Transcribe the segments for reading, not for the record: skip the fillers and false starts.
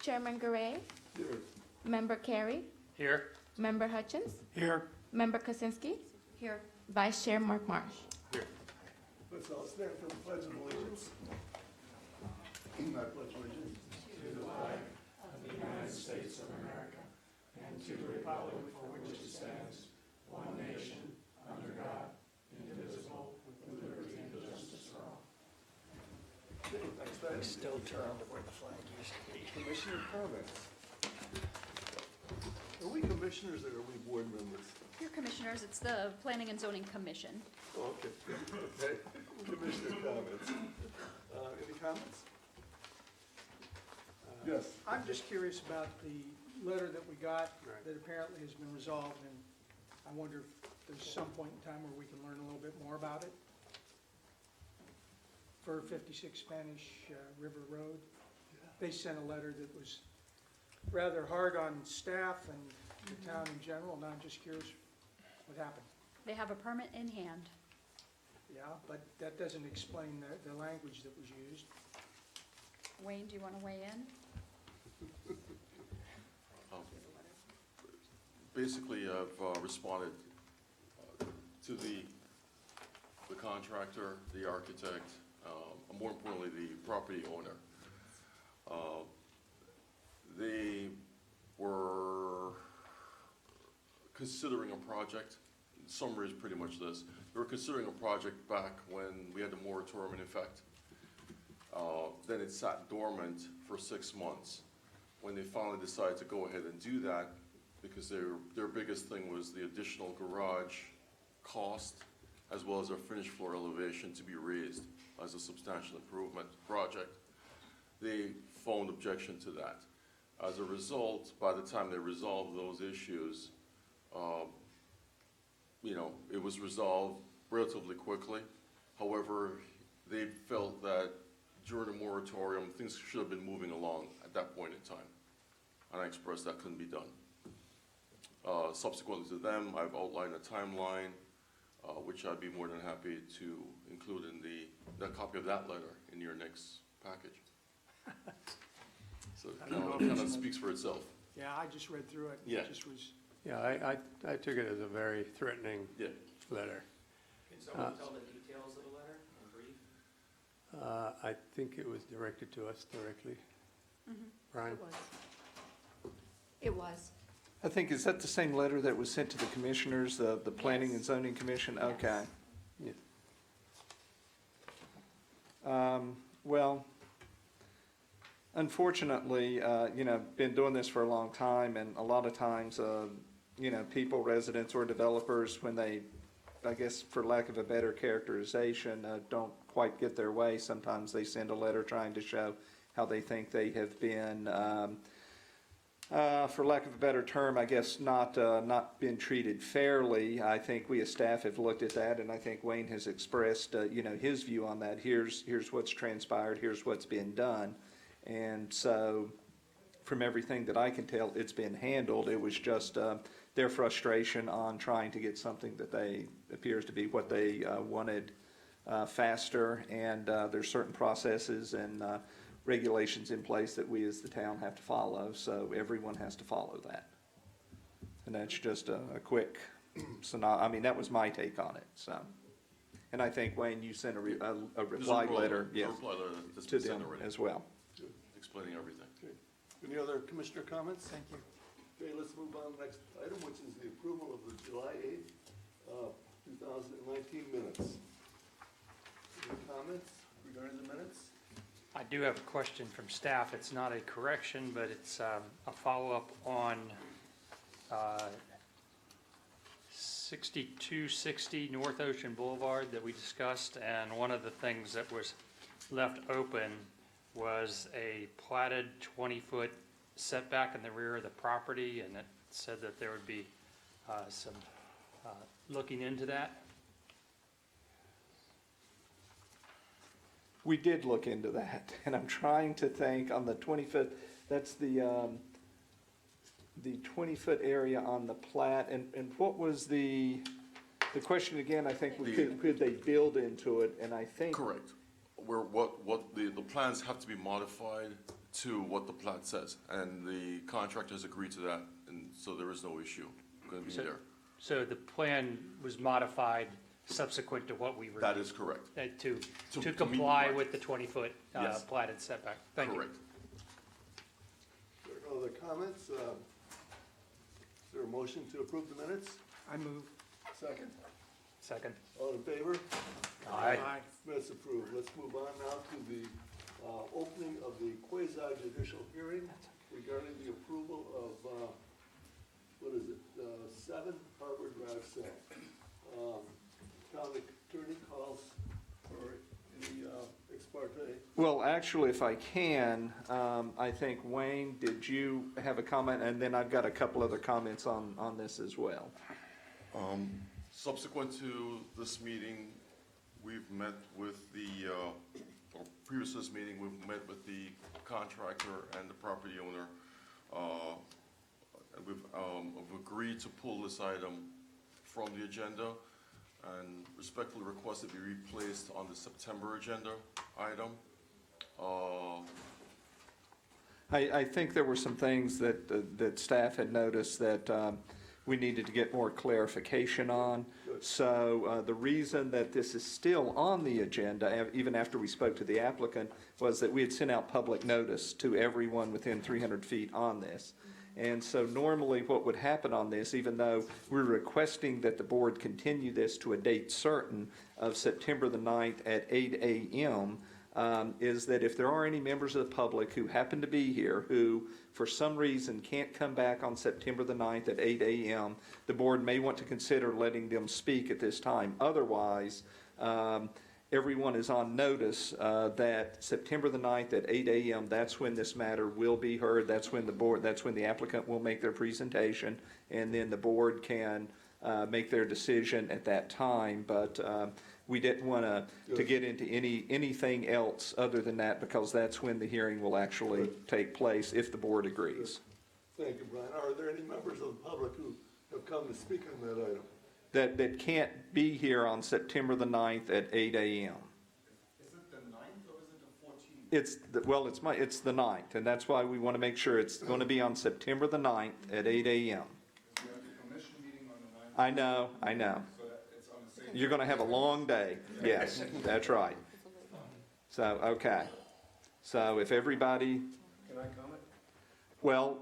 Chairman Garay, Here. Member Carey, Here. Member Hutchins, Here. Member Kosinski, Here. Vice Chair Mark Marsh. Here. Let's all stand for the Pledge of Allegiance. I pledge allegiance to the flag of the United States of America and to the republic for which it stands, one nation, under God, indivisible, with liberty and justice for all. Next item. Still turned to where the flag used to be. Commissioner comments. Are we commissioners or are we board members? Your commissioners, it's the Planning and Zoning Commission. Oh, okay. Okay. Commissioner comments. Any comments? Yes. I'm just curious about the letter that we got Right. that apparently has been resolved, and I wonder if there's some point in time where we can learn a little bit more about it. For 56 Spanish River Road, they sent a letter that was rather hard on staff and the town in general, and I'm just curious what happened. They have a permit in hand. Yeah, but that doesn't explain the language that was used. Wayne, do you want to weigh in? Basically, I've responded to the contractor, the architect, more importantly, the property owner. They were considering a project. The summary is pretty much this. They were considering a project back when we had the moratorium in effect. Then it sat dormant for 6 months. When they finally decided to go ahead and do that, because their biggest thing was the additional garage cost, as well as their finished floor elevation to be raised as a substantial improvement project, they phoned objection to that. As a result, by the time they resolved those issues, it was resolved relatively quickly. However, they felt that during the moratorium, things should have been moving along at that point in time. And I expressed that couldn't be done. Subsequently to them, I've outlined a timeline, which I'd be more than happy to include in the copy of that letter in your next package. So it kind of speaks for itself. Yeah, I just read through it. Yeah. It just was, Yeah, I took it as a very threatening Yeah. letter. Can someone tell the details of the letter in brief? I think it was directed to us directly. Brian? It was. It was. I think, is that the same letter that was sent to the commissioners, the Planning and Yes. Zoning Commission? Yes. Okay. Yeah. Well, unfortunately, been doing this for a long time, and a lot of times, people, residents or developers, when they, I guess, for lack of a better characterization, don't quite get their way, sometimes they send a letter trying to show how they think they have been, for lack of a better term, I guess, not been treated fairly. I think we as staff have looked at that, and I think Wayne has expressed, his view on that. Here's what's transpired, here's what's been done. And so, from everything that I can tell, it's been handled. It was just their frustration on trying to get something that appears to be what they wanted faster. And there's certain processes and regulations in place that we as the town have to follow. So everyone has to follow that. And that's just a quick, that was my take on it. So, and I think, Wayne, you sent a reply letter, A reply letter that's to been sent them already, as well. explaining everything. Okay. Any other commissioner comments? thank you. Okay, let's move on to the next item, which is the approval of the July 8th, 2019 minutes. Any comments regarding the minutes? I do have a question from staff. It's not a correction, but it's a follow-up on 6260 North Ocean Boulevard that we discussed. And one of the things that was left open was a platted 20-foot setback in the rear of the property, and it said that there would be some looking into that. We did look into that, and I'm trying to think on the 20-foot, that's the 20-foot area on the plat, and what was the question again, I think, could they build into it, and I think. Correct. Where what the plans have to be modified to what the plat says, and the contractor has agreed to that, and so there is no issue going to be So- there. So the plan was modified subsequent to what we were. That is correct. To To meet comply the- with the 20-foot Yes. platted setback. Thank you. Correct. There are no other comments? Is there a motion to approve the minutes? I move. Second? Second. All in favor? Aye. Minutes approved. Let's move on now to the opening of the quasi-judicial hearing regarding the approval of, what is it, 7 Harvard Drive South. Town attorney calls for any ex parte. Well, actually, if I can, I think, Wayne, did you have a comment? And then I've got a couple other comments on this as well. Subsequent to this meeting, we've met with or previous to this meeting, we've met with the contractor and the property owner. And we've agreed to pull this item from the agenda and respectfully request it be replaced on the September agenda item. I think there were some things that staff had noticed that we needed to get more clarification on. So the reason that this is still on the agenda, even after we spoke to the applicant, was that we had sent out public notice to everyone within 300 feet on this. And so normally what would happen on this, even though we're requesting that the board continue this to a date certain of September the 9th at 8 a.m., is that if there are any members of the public who happen to be here who, for some reason, can't come back on September the 9th at 8 a.m., the board may want to consider letting them speak at this time. Otherwise, everyone is on notice that September the 9th at 8 a.m., that's when this matter will be heard. That's when the applicant will make their presentation, and then the board can make their decision at that time. But we didn't want to get into anything else other than that, because that's when the hearing will actually take place if the board agrees. Thank you, Brian. Are there any members of the public who have come to speak on that item? That can't be here on September the 9th at 8 a.m. Is it the 9th or is it the 14th? It's the 9th, and that's why we want to make sure it's going to be on September the 9th at 8 a.m. We have the commission meeting on the 9th. I know. So that it's on the same. You're going to have a long day. Yes, that's right. So, okay. So if everybody, Can I comment? well,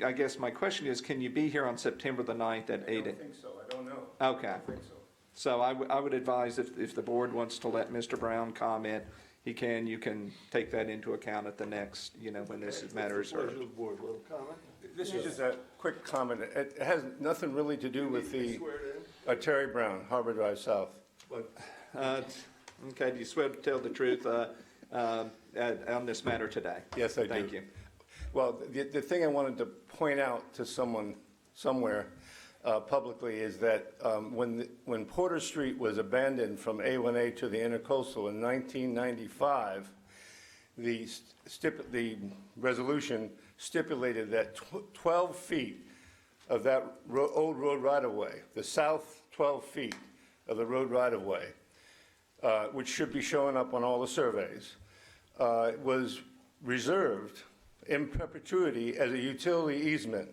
I guess my question is, can you be here on September the 9th at 8? I don't think so. I don't know. Okay. I don't think so. So I would advise if the board wants to let Mr. Brown comment, you can take that into account at the next, when this matter is heard. Pleasure of the board. Will comment? This is just a quick comment. It has nothing really to do with the, Swear in. Terry Brown, Harbor Drive South. Okay, do you swear to tell the truth on this matter today? Yes, I do. Thank you. Well, the thing I wanted to point out to someone somewhere publicly is that when Porter Street was abandoned from A1A to the Intercoastal in 1995, the resolution stipulated that 12 feet of that old road right-of-way, the south 12 feet of the road right-of-way, which should be showing up on all the surveys, was reserved in perpetuity as a utility easement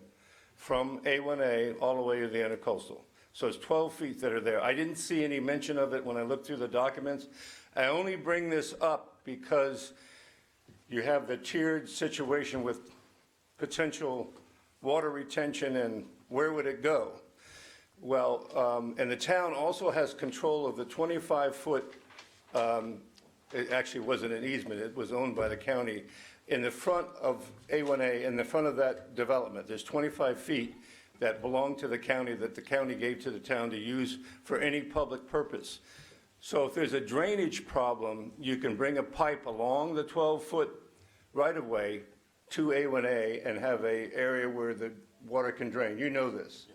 from A1A all the way to the Intercoastal. So it's 12 feet that are there. I didn't see any mention of it when I looked through the documents. I only bring this up because you have the tiered situation with potential water retention and where would it go? Well, and the town also has control of the 25-foot, it actually wasn't an easement, it was owned by the county. In the front of A1A, in the front of that development, there's 25 feet that belong to the county that the county gave to the town to use for any public purpose. So if there's a drainage problem, you can bring a pipe along the 12-foot right-of-way to A1A and have an area where the water can drain. You know this.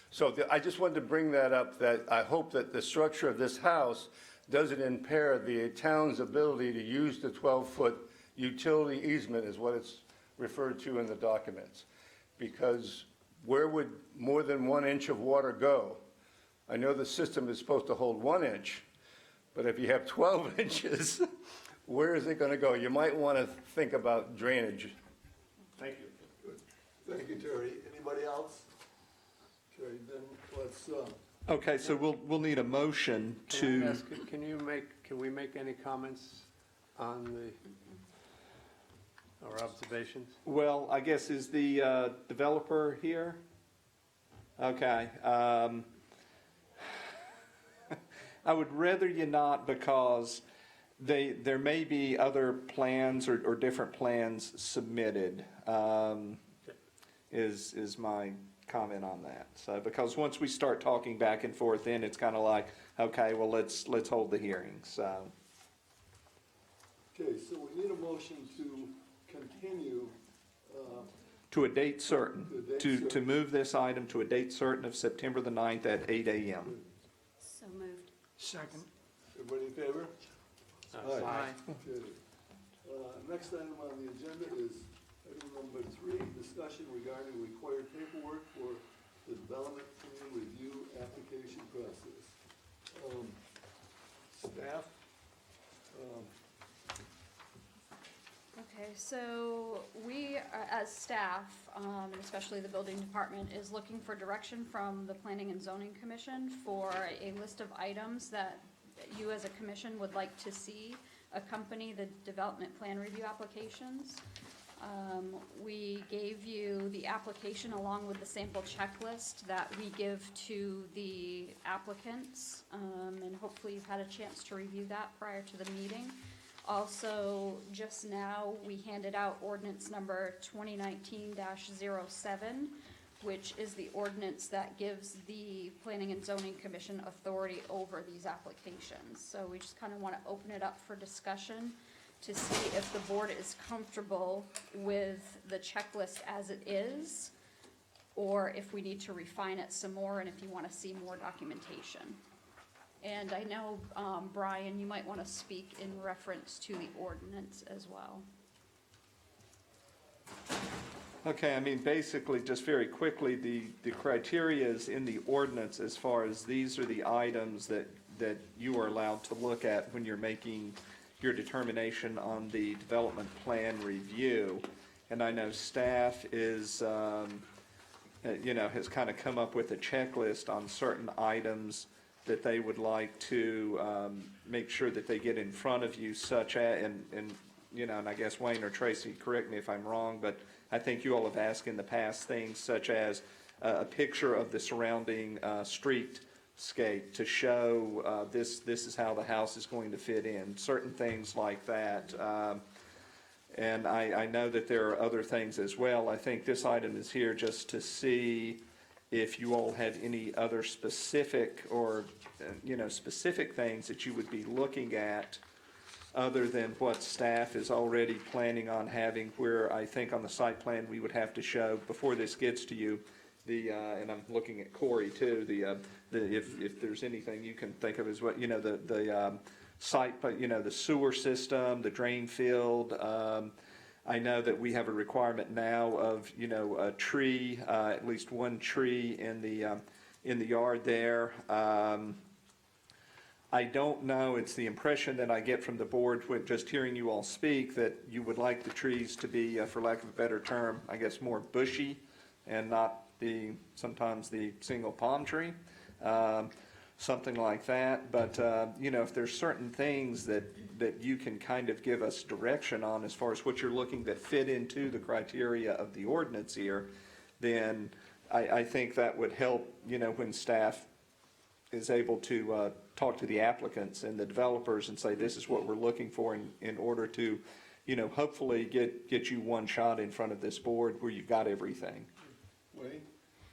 So I just wanted to bring that up, that I hope that the structure of this house doesn't impair the town's ability to use the 12-foot utility easement, is what it's referred to in the documents. Because where would more than 1 inch of water go? I know the system is supposed to hold 1 inch, but if you have 12 inches, where is it gonna go? You might wanna think about drainage. Thank you. Good. Thank you, Terry. Anybody else? Okay, then let's, Okay, so we'll need a motion Can I to, ask, can we make any comments on or observations? well, I guess is the developer here? Okay. I would rather you not, because there may be other plans or different plans submitted, is my comment on that. So, because once we start talking back and forth, then it's kind of like, okay, well, let's hold the hearing, so. okay, so we need a motion to continue, To a date certain, To a date to certain. move this item to a date certain of September the 9th at 8 a.m. So moved. Second. everybody in favor? Aye. Okay. Next item on the agenda is item number 3, discussion regarding required paperwork for the development plan review application process. Staff? Okay, so we, as staff, and especially the building department, is looking for direction from the Planning and Zoning Commission for a list of items that you as a commission would like to see accompany the development plan review applications. We gave you the application along with the sample checklist that we give to the applicants, and hopefully you've had a chance to review that prior to the meeting. Also, just now, we handed out ordinance number 2019-07, which is the ordinance that gives the Planning and Zoning Commission authority over these applications. So we just kind of want to open it up for discussion to see if the board is comfortable with the checklist as it is, or if we need to refine it some more, and if you want to see more documentation. And I know, Brian, you might want to speak in reference to the ordinance as well. Okay, I mean, basically, just very quickly, the criteria is in the ordinance as far as these are the items that you are allowed to look at when you're making your determination on the development plan review. And I know staff is, has kind of come up with a checklist on certain items that they would like to make sure that they get in front of you, such as, and I guess Wayne or Tracy, correct me if I'm wrong, but I think you all have asked in the past things such as a picture of the surrounding streetscape to show this is how the house is going to fit in, certain things like that. And I know that there are other things as well. I think this item is here just to see if you all have any other specific or, specific things that you would be looking at other than what staff is already planning on having, where I think on the site plan we would have to show, before this gets to you, and I'm looking at Corey too, if there's anything you can think of as what, the site, but, the sewer system, the drain field. I know that we have a requirement now of, a tree, at least one tree in the yard there. I don't know, it's the impression that I get from the board with just hearing you all speak, that you would like the trees to be, for lack of a better term, I guess more bushy and not sometimes the single palm tree, something like that. But, if there's certain things that you can kind of give us direction on as far as what you're looking that fit into the criteria of the ordinance here, then I think that would help, when staff is able to talk to the applicants and the developers and say, this is what we're looking for in order to, hopefully get you one shot in front of this board where you've got everything. Wayne?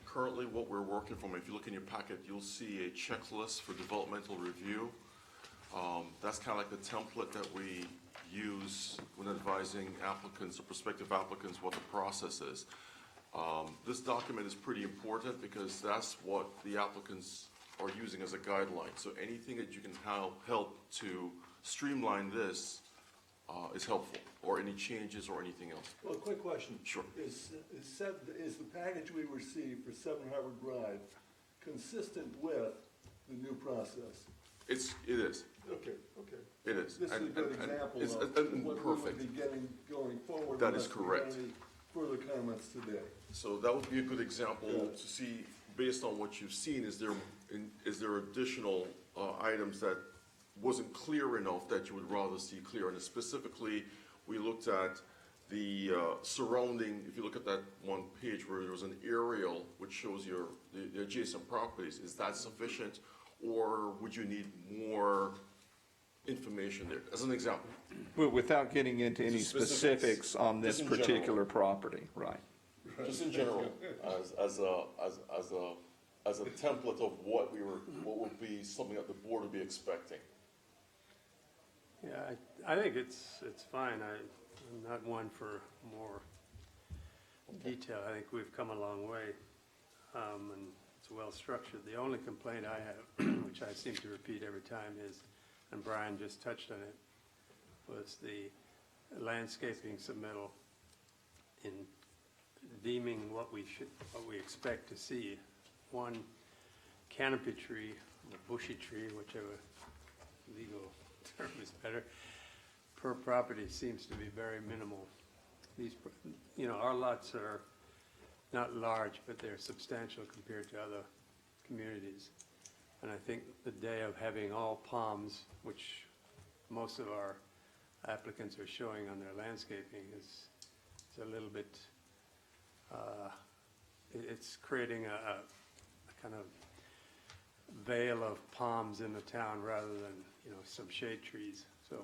Currently, what we're working from, if you look in your packet, you'll see a checklist for developmental review. That's kind of like the template that we use when advising applicants or prospective applicants what the process is. This document is pretty important because that's what the applicants are using as a guideline. So anything that you can help to streamline this is helpful, or any changes or anything else. Well, quick question. Sure. Is the package we received for 7 Harvard Drive consistent with the new process? It is, Okay. it is. This is a And- good and- and example it's- of and what we would perfect. be getting going forward. That is unless we had correct. any further comments today. So that would be a good example Good. to see, based on what you've seen, is there additional items that wasn't clear enough that you would rather see clear? And specifically, we looked at the surrounding, if you look at that one page where there was an aerial which shows the adjacent properties, is that sufficient? Or would you need more information there, as an example? Well, without getting into any Specifics. specifics on this Just in general. particular property, right? Just in general, as a template of what would be something that the board would be expecting. Yeah, I think it's fine. I'm not one for more detail. I think we've come a long way, and it's well-structured. The only complaint I have, which I seem to repeat every time, is, and Brian just touched on it, was the landscaping submittal in deeming what we expect to see. One canopy tree, a bushy tree, whichever legal term is better, per property seems to be very minimal. These, our lots are not large, but they're substantial compared to other communities. And I think the day of having all palms, which most of our applicants are showing on their landscaping, is a little bit, it's creating a kind of veil of palms in the town rather than, some shade trees. So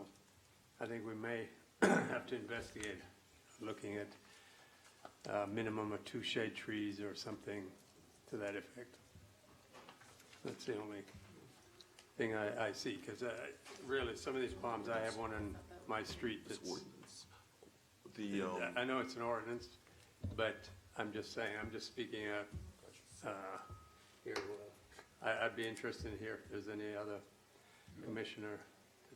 I think we may have to investigate looking at a minimum of 2 shade trees or something to that effect. That's the only thing I see, because really, some of these palms, I have one on my street that's, I know it's an ordinance, but I'm just saying, I'm just speaking here. I'd be interested to hear if there's any other commissioner to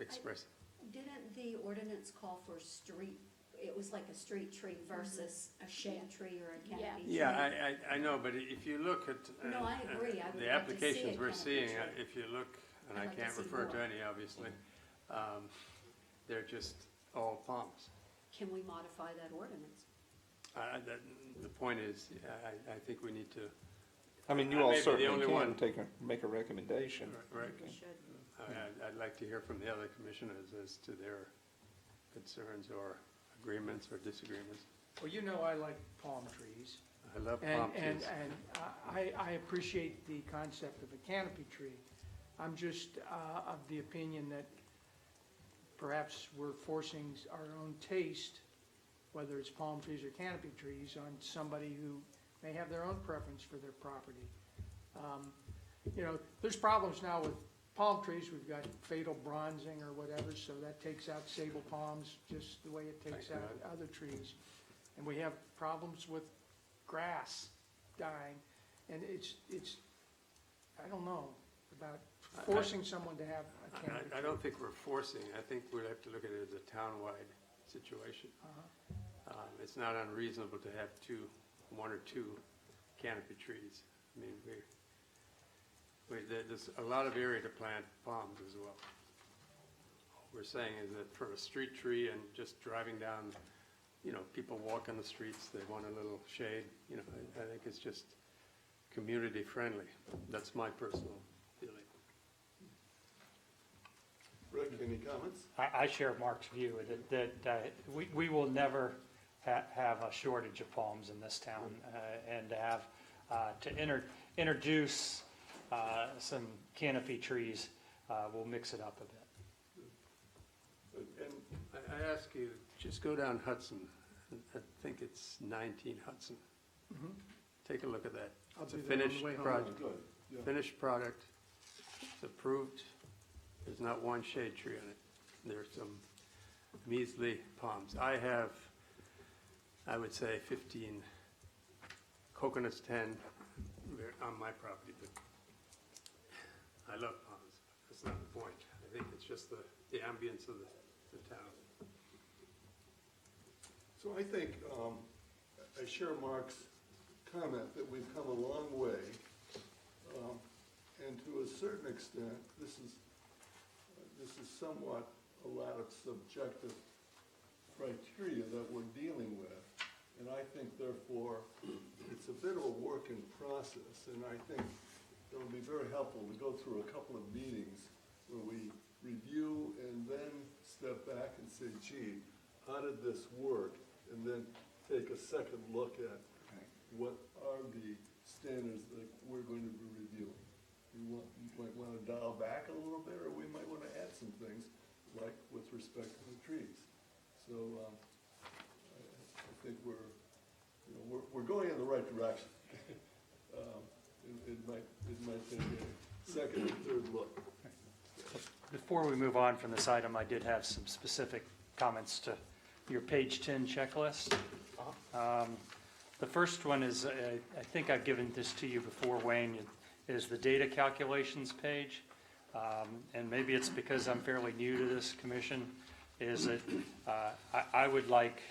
express. Didn't the ordinance call for street, it was like a street tree versus a shade tree or a canopy tree? Yeah, I know, but if you look at No, I agree. I would the like to see a applications we're canopy seeing, tree. if you look, and I'd I like to can't see refer to more. any, obviously, they're just all palms. Can we modify that ordinance? The point is, I think we need to, I mean, you I all may be the certainly only can one. make a recommendation. right, We should. I'd like to hear from the other commissioners as to their concerns or agreements or disagreements. Well, I like palm trees. I love And, palm and, trees. and I appreciate the concept of a canopy tree. I'm just of the opinion that perhaps we're forcing our own taste, whether it's palm trees or canopy trees, on somebody who may have their own preference for their property. There's problems now with palm trees. We've got fatal bronzing or whatever, so that takes out sable palms just the way it takes Thank out God. other trees. And we have problems with grass dying, and it's, I don't know, about forcing someone to have a canopy tree. I don't think we're forcing, I think we'll have to look at it as a town-wide situation. It's not unreasonable to have 1 or 2 canopy trees. I mean, there's a lot of area to plant palms as well. What we're saying is that for a street tree and just driving down, people walk on the streets, they want a little shade, I think it's just community friendly. That's my personal feeling. Rick, any comments? I share Mark's view that we will never have a shortage of palms in this town, and to have, introduce some canopy trees will mix it up a bit. And I ask you, just go down Hudson, I think it's 19 Hudson. Take a look at that. I'll It's a do that on the finished way home. project, good, yeah. finished product, it's approved, there's not one shade tree on it. There's some measly palms. I have, I would say 15, coconuts 10 on my property, but I love palms. That's not the point. I think it's just the ambience of the town. So I think, I share Mark's comment that we've come a long way, and to a a certain extent, this is somewhat a lot of subjective criteria that we're dealing with. And I think therefore, it's a bit of a work in process. And I think it would be very helpful to go through a couple of meetings where we review and then step back and say, gee, how did this work? And then take a second look at what are the standards that we're going to be reviewing. You might want to dial back a little bit, or we might want to add some things, like with respect to the trees. So I think we're going in the right direction. It might take a second or third look. Before we move on from this item, I did have some specific comments to your page 10 checklist. The first one is, I think I've given this to you before, Wayne, is the data calculations page. And maybe it's because I'm fairly new to this commission, is that I would like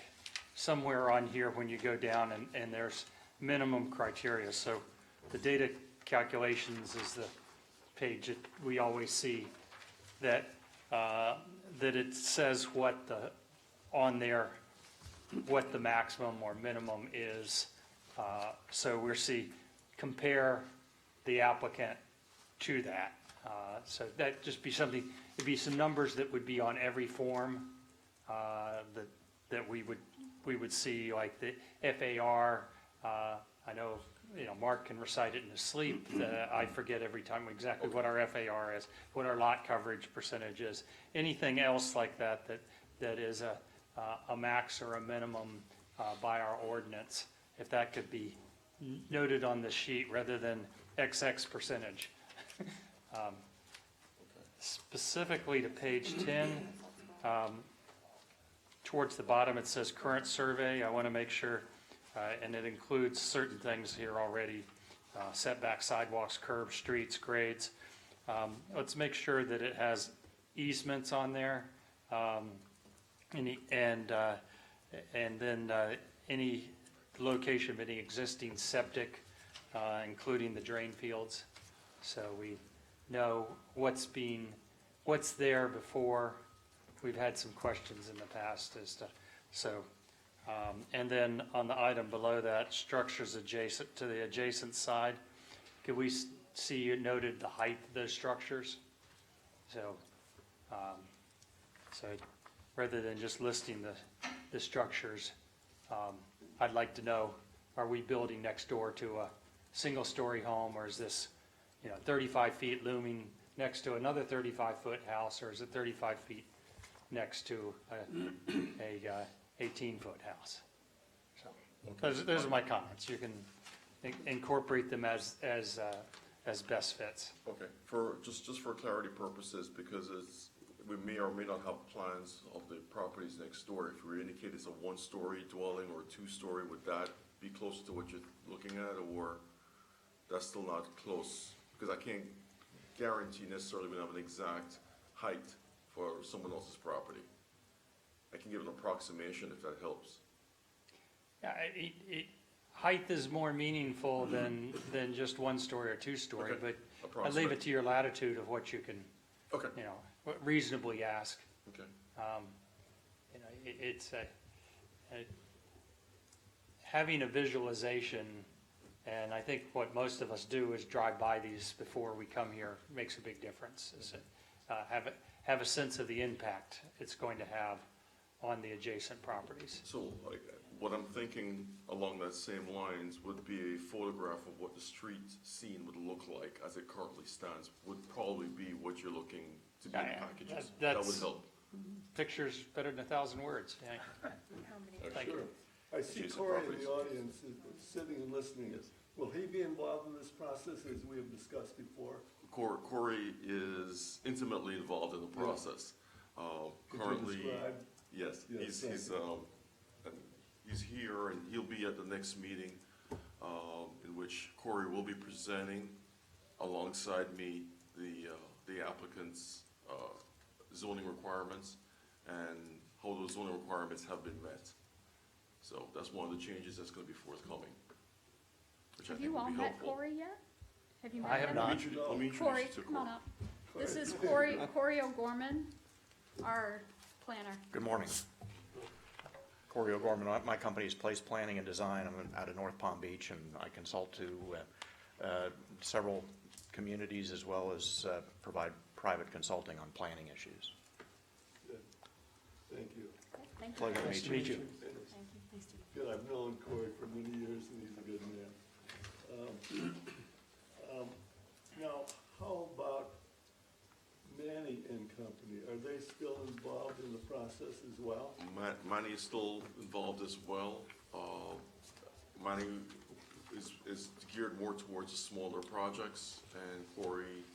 somewhere on here when you go down and there's minimum criteria. So the data calculations is the page that we always see that it says what on there what the maximum or minimum is. So we're compare the applicant to that. So that just be something, it'd be some numbers that would be on every form that we would see, like the FAR. I know, Mark can recite it in his sleep. I forget every time exactly what our FAR is, what our lot coverage percentage is. Anything else like that is a max or a minimum by our ordinance, if that could be noted on the sheet rather than XX percentage. Specifically to page 10, towards the bottom it says current survey. I want to make sure, and it includes certain things here already, setback, sidewalks, curbs, streets, grades. Let's make sure that it has easements on there, and then any location of any existing septic, including the drain fields, so we know what's there before. We've had some questions in the past as to, and then on the item below that, structures adjacent to the adjacent side, could we see you noted the height of those structures? So rather than just listing the structures, I'd like to know, are we building next door to a single-story home, or is this 35 feet looming next to another 35-foot house, or is it 35 feet next to a 18-foot house? So those are my comments. You can incorporate them as best fits. Okay, just for clarity purposes, because we may or may not have plans of the properties next door. If we indicate it's a one-story dwelling or a two-story, would that be close to what you're looking at, or that's still not close? Because I can't guarantee necessarily we have an exact height for someone else's property. I can give an approximation if that helps. Yeah, height is more meaningful than just one story or two story, Okay. but I leave it to your latitude of what you can, Okay. reasonably ask. Okay. It's having a visualization, and I think what most of us do is drive by these before we come here, makes a big difference. Is have a sense of the impact it's going to have on the adjacent properties. So what I'm thinking along that same lines would be a photograph of what the street scene would look like as it currently stands, would probably be what you're looking to be in packages. That would help. Pictures better than 1,000 words. Yeah. Thank Sure. you. I see Corey in the audience sitting and listening. Yes. Will he be involved in this process, as we have discussed before? Corey is intimately involved in the process. Could you Currently, describe? yes, Yes, he's here, and he'll be at the next meeting, in which Corey will be presenting alongside me the applicant's zoning requirements and how those zoning requirements have been met. So that's one of the changes that's going to be forthcoming, which I Have think you will all be met helpful. Corey yet? Have you met I have him? not. Let me introduce Corey, you to come on Corey. up. This is Corey O'Gorman, our planner. Good morning. Corey O'Gorman. My company is Place Planning and Design. I'm out of North Palm Beach, and I consult to several communities as well as provide private consulting on planning issues. Thank you. Thank you. Pleasure to Nice to meet meet you. you. Thank you. Nice to meet Good, I've known Corey for many years, and he's a good man. Now, how about Manny and Company? Are they still involved in the process as well? Manny is still involved as well. Manny is geared more towards the smaller projects, and Corey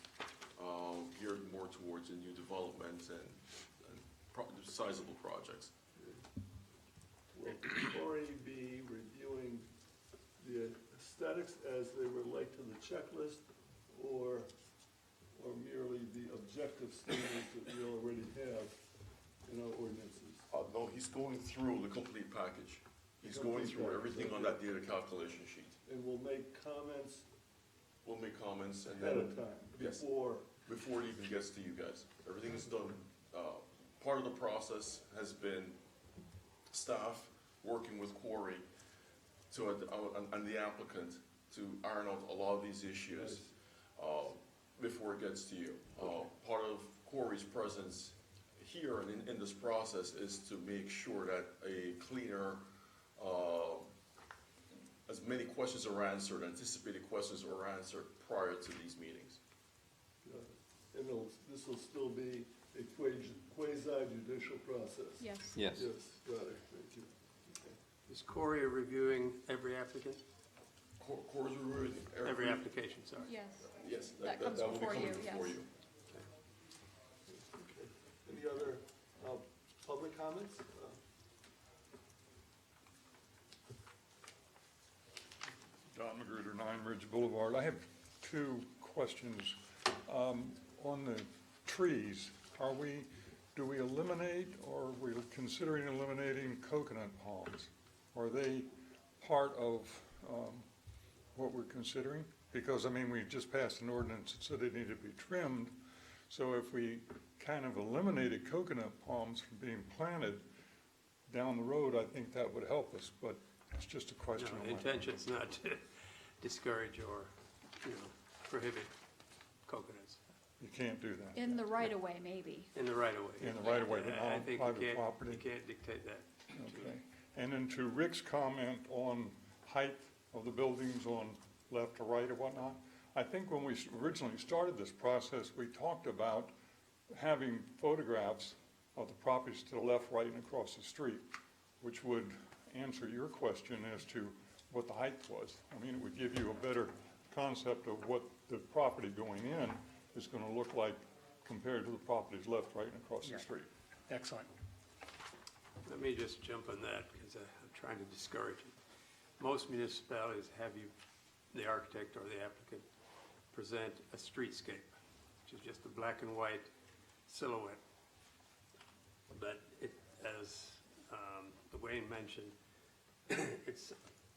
geared more towards the new developments and sizable projects. Will Corey be reviewing the aesthetics as they relate to the checklist, or merely the objective standards that we already have in our ordinances? No, he's going through the complete package. He's going through everything on that data calculation sheet. And will make comments We'll make comments and ahead then, of time, yes. before. before it even gets to you guys. Everything is done. Part of the process has been staff working with Corey and the applicant to iron out a lot of these issues before it gets to you. Part of Corey's presence here and in this process is to make sure that a cleaner, as many questions are answered, anticipated questions are answered prior to these meetings. And this will still be a quasi-judicial process? Yes. Yes. Yes, got it, thank you. Is Corey reviewing every applicant? Corey's reviewing Every application, sorry. Yes. Yes, That comes will be before coming you, before yes. you. Okay. Any other public comments? Don Magruder, 9 Ridge Boulevard. I have 2 questions. On the trees, do we eliminate, or are we considering eliminating coconut palms? Are they part of what we're considering? Because, I mean, we just passed an ordinance that said they need to be trimmed. So if we kind of eliminated coconut palms from being planted down the road, I think that would help us, but it's just a question. No, on the my part. intention's not to discourage or, prohibit coconuts You can't do that In the right of way, maybe. in the right of way. in the right of way, but I not on think private property. you can't dictate that. Okay. And then to Rick's comment on height of the buildings on left or right or whatnot, I think when we originally started this process, we talked about having photographs of the properties to the left, right, and across the street, which would answer your question as to what the height was. I mean, it would give you a better concept of what the property going in is going to look like compared to the properties left, right, and across the street. Excellent. Let me just jump on that because I'm trying to discourage it. Most municipalities have the architect or the applicant, present a streetscape, which is just a black and white silhouette. But as Wayne mentioned, it's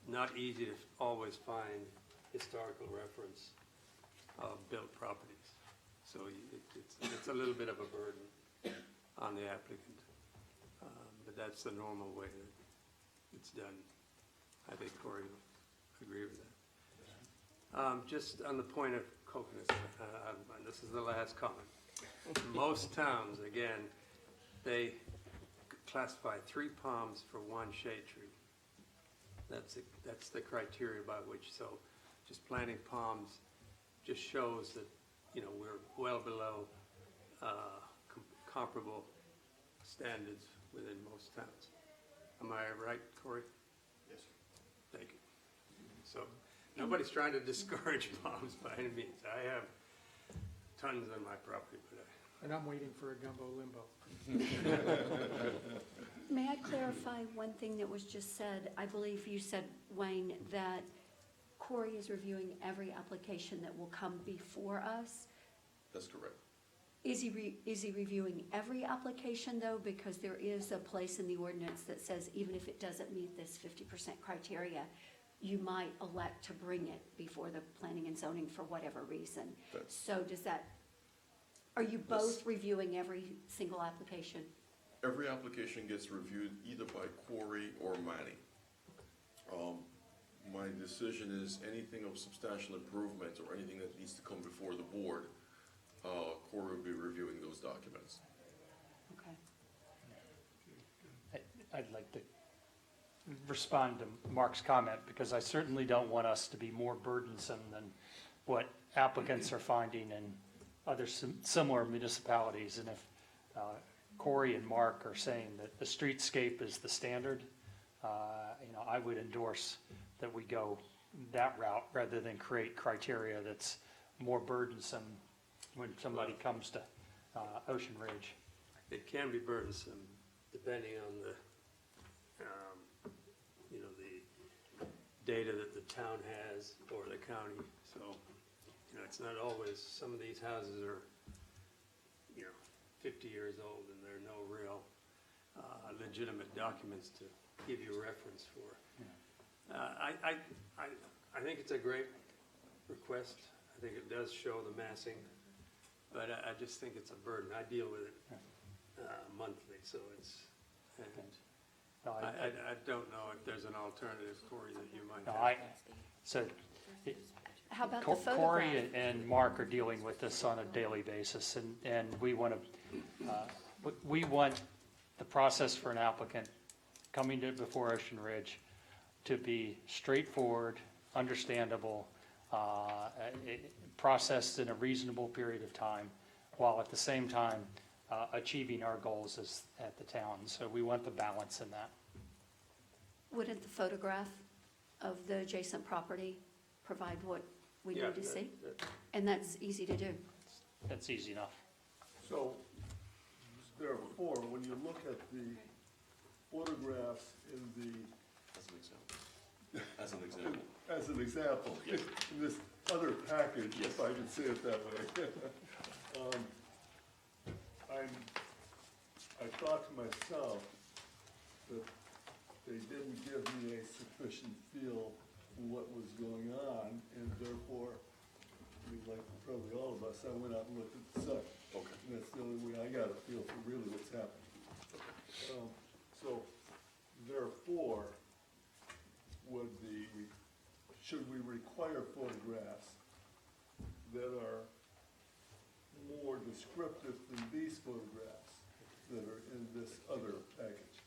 not easy to always find historical reference of built properties. So it's a little bit of a burden on the applicant. But that's the normal way that it's done. I think Corey will agree with that. Just on the point of coconuts, and this is the last comment. Most towns, again, they classify 3 palms for 1 shade tree. That's the criteria by which, so just planting palms just shows that, we're well below comparable standards within most towns. Am I right, Corey? Yes. Thank you. So, nobody's trying to discourage palms by any means. I have tons on my property, but And I'm waiting for a gumbo limbo. May I clarify one thing that was just said? I believe you said, Wayne, that Corey is reviewing every application that will come before us. That's correct. Is he reviewing every application, though? Because there is a place in the ordinance that says even if it doesn't meet this 50% criteria, you might elect to bring it before the planning and zoning for whatever reason. So does that, are you both reviewing every single application? Every application gets reviewed either by Corey or Manny. My decision is anything of substantial improvement or anything that needs to come before the board, Corey will be reviewing those documents. Okay. I'd like to respond to Mark's comment, because I certainly don't want us to be more burdensome than what applicants are finding in other similar municipalities. And if Corey and Mark are saying that the streetscape is the standard, I would endorse that we go that route rather than create criteria that's more burdensome when somebody comes to Ocean Ridge. It can be burdensome depending on the data that the town has or the county. So, it's not always, some of these houses are, 50 years old and there are no real legitimate documents to give you a reference for. I think it's a great request. I think it does show the massing, but I just think it's a burden. I deal with it monthly, so it's, No, I don't know if there's an alternative, Corey, that you might no, have. How about the photograph? Corey and Mark are dealing with this on a daily basis, and we want the process for an applicant coming to before Ocean Ridge to be straightforward, understandable, processed in a reasonable period of time, while at the same time achieving our goals at the town. So we want the balance in that. Wouldn't the photograph of the adjacent property provide what we need to see? And that's easy to do. That's easy enough. So, therefore, when you look at the photographs in the, As an example. as an example, Yes. in this other package, if I can say it that way, I thought to myself that they didn't give me a sufficient feel for what was going on, and therefore, like probably all of us, I went out and looked at the site. Okay. And that's the only way I got a feel for really what's happening. So, therefore, should we require photographs that are more descriptive than these photographs that are in this other package?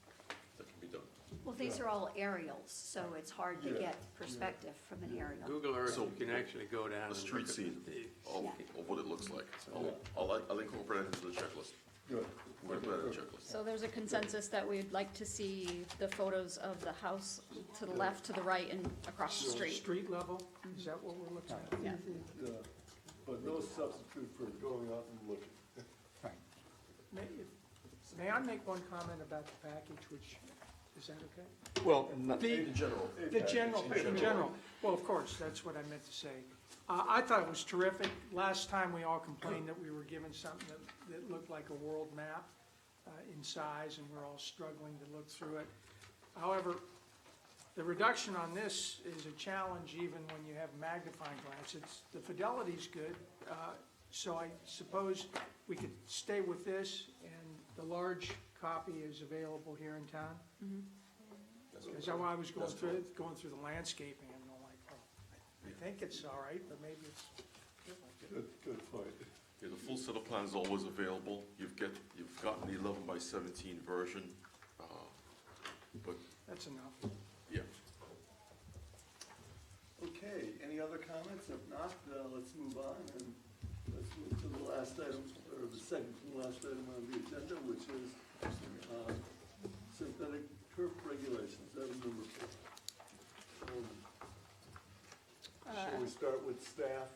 That can be done. Well, these are all aerials, so it's hard to Yeah, get perspective from an aerial. Google Earth, So, you can actually go down A and street look at scene the, of Yeah. what it looks like. I'll incorporate it into the checklist. Good. We're gonna put that in the checklist. So there's a consensus that we'd like to see the photos of the house to the left, to the right, and across the street. Street level, is that what we're looking at? Yeah. Yeah, but no substitute for going out and looking. May I make one comment about the package, which, is that okay? Well, In general. The general, well, of course, that's what I meant to say. I thought it was terrific. Last time, we all complained that we were given something that looked like a world map in size, and we're all struggling to look through it. However, the reduction on this is a challenge even when you have magnifying glass. The fidelity's good, so I suppose we could stay with this, and the large copy is available here in town. Because I was going through the landscaping, and I'm like, oh, I think it's all right, but maybe it's. Good point. Yeah, the full set of plans is always available. You've gotten the 11 by 17 version, but That's enough. yeah. Okay, any other comments? If not, let's move on, and let's move to the last item, or the second from the last item on the agenda, which is synthetic turf regulations, item number 4. Shall we start with staff?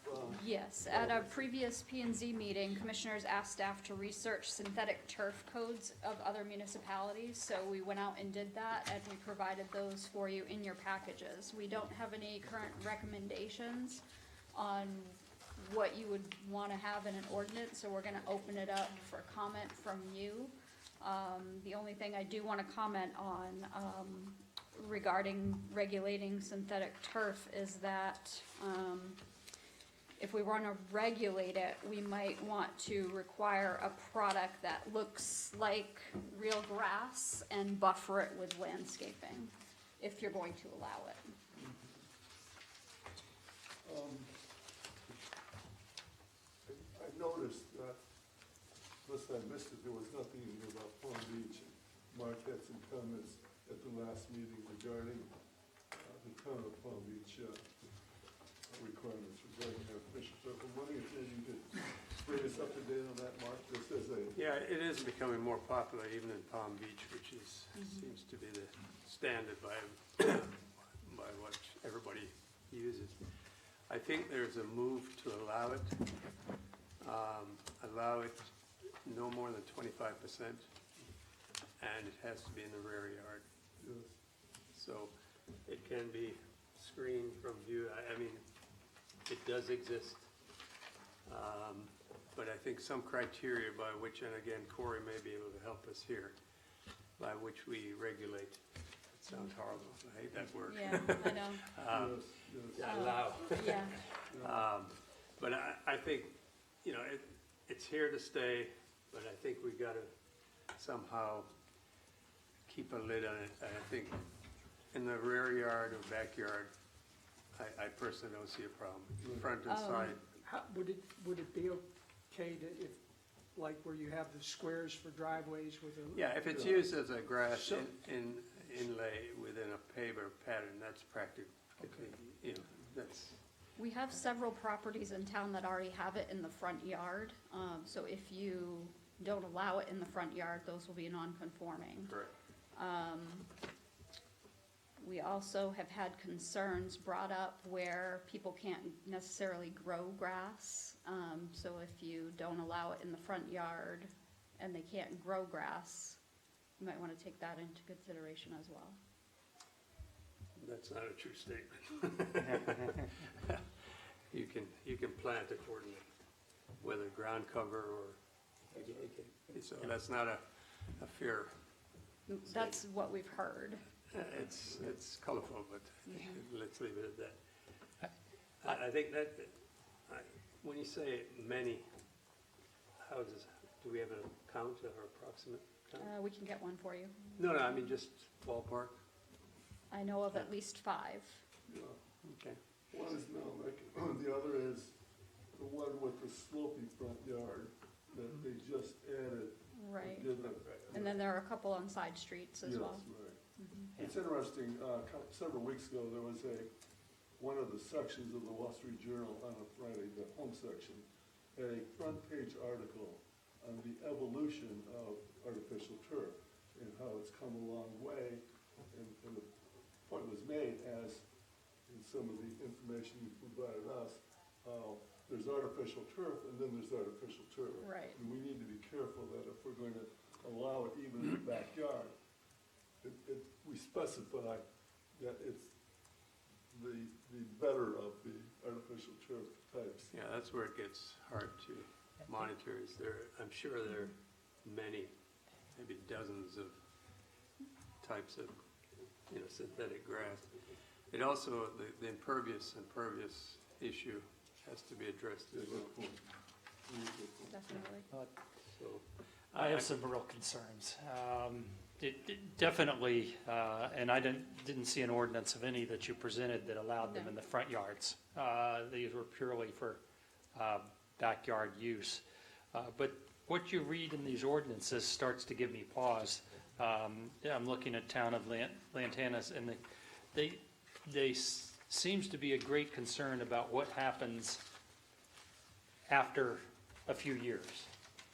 Yes, at a previous P and Z meeting, commissioners asked staff to research synthetic turf codes of other municipalities, so we went out and did that, and we provided those for you in your packages. We don't have any current recommendations on what you would wanna have in an ordinance, so we're gonna open it up for comment from you. The only thing I do wanna comment on, regarding regulating synthetic turf is that, if we want to regulate it, we might want to require a product that looks like real grass and buffer it with landscaping, if you're going to allow it. I noticed that, unless I missed it, there was nothing in here about Palm Beach. Mark had some comments at the last meeting regarding the town of Palm Beach requirements regarding artificial turf. I'm wondering if maybe you could bring us up to date on that, Mark, just as a, Yeah, it is becoming more popular even in Palm Beach, which is, seems to be the standard by what everybody uses. I think there's a move to allow it no more than 25%, and it has to be in the rear yard. yes. So it can be screened from view. I mean, it does exist. But I think some criteria by which, and again, Corey may be able to help us here, by which we regulate. It sounds horrible. I hate that word. Yeah, I know. Yes, yes. Allow. Yeah, But I think, you know, it's here to stay, but I think we gotta somehow keep a lid on it. I think in the rear yard or backyard, I personally don't see a problem. Front and side, Would it be okay to, if, like where you have the squares for driveways with a? yeah, if it's used as a grass So- inlay within a paver pattern, that's practical. You know, that's, we have several properties in town that already have it in the front yard. So if you don't allow it in the front yard, those will be non-conforming. correct. We also have had concerns brought up where people can't necessarily grow grass. So if you don't allow it in the front yard and they can't grow grass, you might want to take that into consideration as well. That's not a true statement. You can plant accordingly, whether ground cover or, so that's not a fair, That's what we've heard. it's colorful, but let's leave it at that. I think that, when you say many houses, do we have a count or approximate count? We can get one for you. No, I mean just ballpark, I know of at least 5. okay. One is Melnick, the other is the one with the sloping front yard that they just added. Right. Did the- And then there are a couple on side streets as well. Yes, right. It's interesting, several weeks ago, there was one of the sections of the Wall Street Journal on a Friday, the home section, had a front page article on the evolution of artificial turf and how it's come a long way. And the point was made as, in some of the information you provided us, there's artificial turf and then there's artificial turf. Right. And we need to be careful that if we're going to allow it even in the backyard, we specify that it's the better of the artificial turf types. Yeah, that's where it gets hard to monitor, is there, I'm sure there are many, maybe dozens of types of, synthetic grass. It also, the impervious issue has to be addressed as well. Definitely. So, I have some real concerns. Definitely, and I didn't see an ordinance of any that you presented that allowed them No. in the front yards. These were purely for backyard use. But what you read in these ordinances starts to give me pause. I'm looking at town of Lantanas, and they seems to be a great concern about what happens after a few years.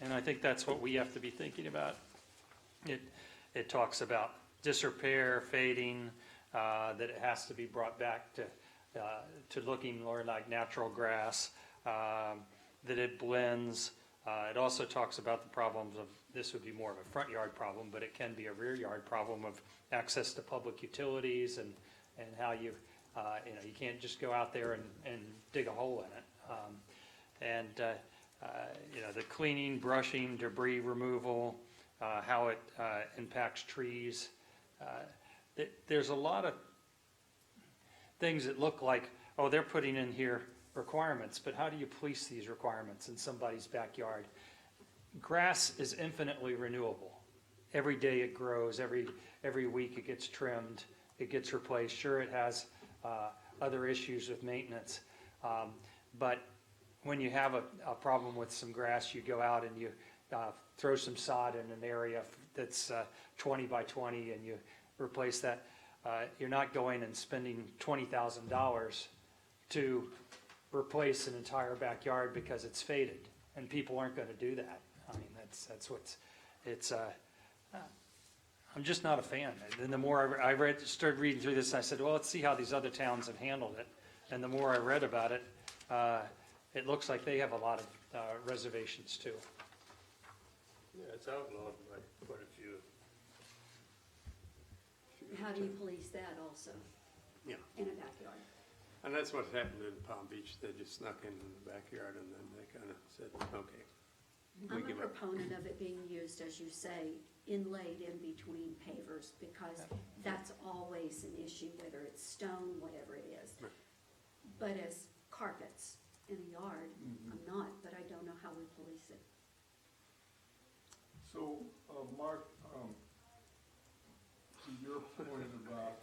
And I think that's what we have to be thinking about. It talks about disrepair, fading, that it has to be brought back to looking more like natural grass, that it blends. It also talks about the problems of, this would be more of a front yard problem, but it can be a rear yard problem of access to public utilities and how you can't just go out there and dig a hole in it. The cleaning, brushing, debris removal, how it impacts trees. there's a lot of things that look like, oh, they're putting in here requirements, but how do you police these requirements in somebody's backyard? Grass is infinitely renewable. Every day it grows, every week it gets trimmed, it gets replaced. Sure, it has other issues with maintenance, but when you have a problem with some grass, you go out and you throw some sod in an area that's 20 by 20 and you replace that. You're not going and spending $20,000 to replace an entire backyard because it's faded, and people aren't going to do that. I mean, that's what's, it's, I'm just not a fan. And the more I started reading through this, I said, well, let's see how these other towns have handled it. And the more I read about it, it looks like they have a lot of reservations too. Yeah, it's outlawed by quite a few. How do you police that also Yeah, in a backyard? and that's what happened in Palm Beach. They just snuck in the backyard and then they kind of said, okay, we I'm a give up. proponent of it being used, as you say, inlaid in between pavers, because that's always an issue, whether it's stone, whatever it is. Right. But as carpets in a yard, I'm not, but I don't know how we police it. So, Mark, to your point about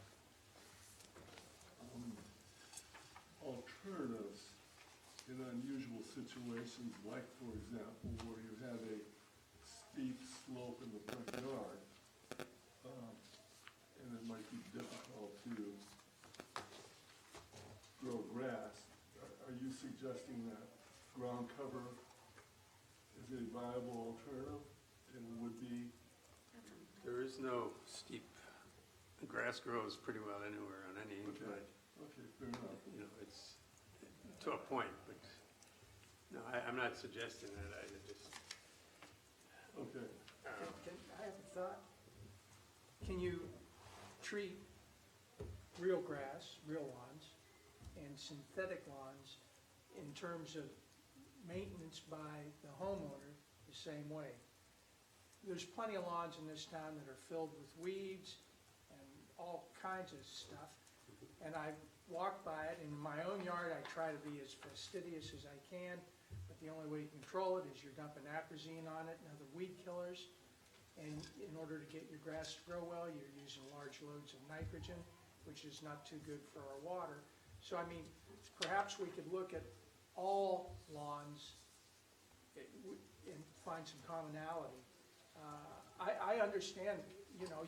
alternatives in unusual situations, like, for example, where you have a steep slope in the front yard, and it might be difficult to grow grass, are you suggesting that ground cover is a viable alternative and would be? There is no steep, grass grows pretty well anywhere on any incline. Okay, fair enough. You know, it's to a point, but no, I'm not suggesting that. I just, Okay. I have a thought. Can you treat real grass, real lawns, and synthetic lawns in terms of maintenance by the homeowner the same way? There's plenty of lawns in this town that are filled with weeds and all kinds of stuff. And I walk by it, and in my own yard, I try to be as fastidious as I can, but the only way you control it is you're dumping atrazine on it and other weed killers. And in order to get your grass to grow well, you're using large loads of nitrogen, which is not too good for our water. So, I mean, perhaps we could look at all lawns and find some commonality. I understand, you know,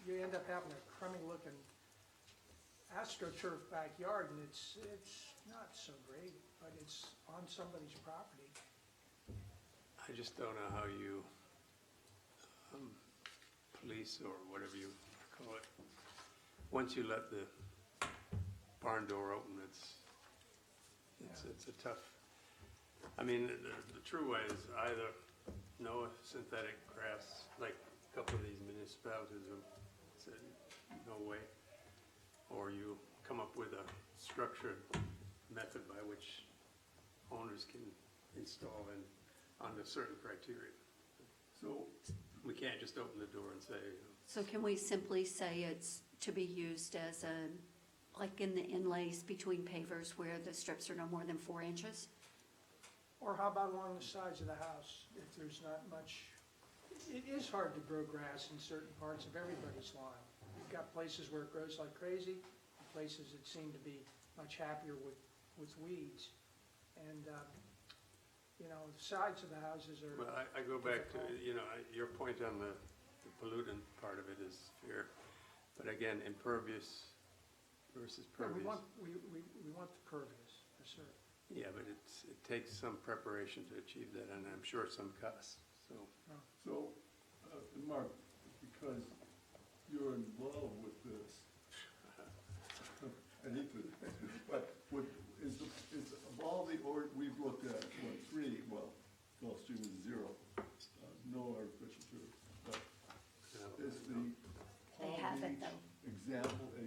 you end up having a crummy-looking AstroTurf backyard, and it's not so great, but it's on somebody's property. I just don't know how you police or whatever you call it. Once you let the barn door open, it's a tough. I mean, the true way is either no synthetic grass, like a couple of these municipalities have said no way, or you come up with a structured method by which owners can install in under certain criteria. So, We can't just open the door and say, So can we simply say it's to be used as like in the inlays between pavers where the strips are no more than 4 inches? Or how about along the sides of the house, if there's not much, it is hard to grow grass in certain parts of everybody's lawn. You've got places where it grows like crazy, and places that seem to be much happier with weeds. And, you know, the sides of the houses are. well, I go back to, you know, your point on the pollutant part of it is fair. But again, impervious versus Yeah, we pervious. want the pervious, for sure. Yeah, but it takes some preparation to achieve that, and I'm sure some costs, so. So, Mark, because you're involved with this, I hate to, but is of all the, we've looked at, what, 3, well, Gulf Stream is 0, no artificial turf, but is the They Palm have it, Beach though. example a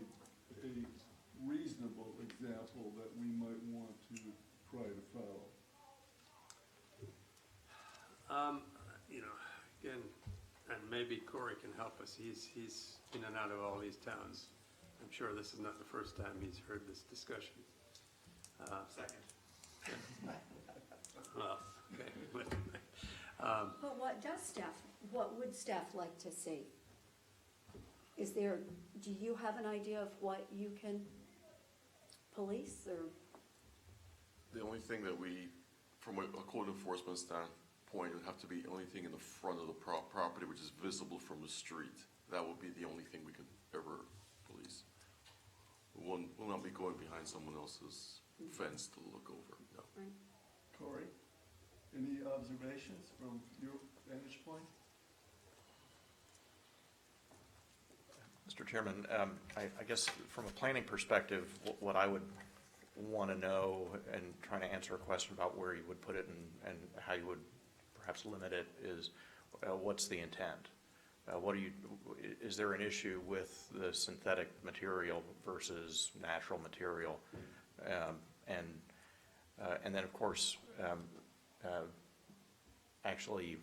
reasonable example that we might want to try to follow? You know, again, and maybe maybe Corey can help us. He's in and out of all these towns. I'm sure this is not the first time he's heard this discussion. Second. Well, okay, but, But what would staff like to see? Do you have an idea of what you can police or? The only thing that we, from a code enforcement standpoint, would have to be only thing in the front of the property which is visible from the street. That would be the only thing we could ever police. We'll not be going behind someone else's fence to look over, no. Right. Corey, any observations from your vantage point? Mr. Chairman, I guess from a planning perspective, what I would want to know, and trying to answer a question about where you would put it and how you would perhaps limit it, is what's the intent? Is there an issue with the synthetic material versus natural material? And then, of course, actually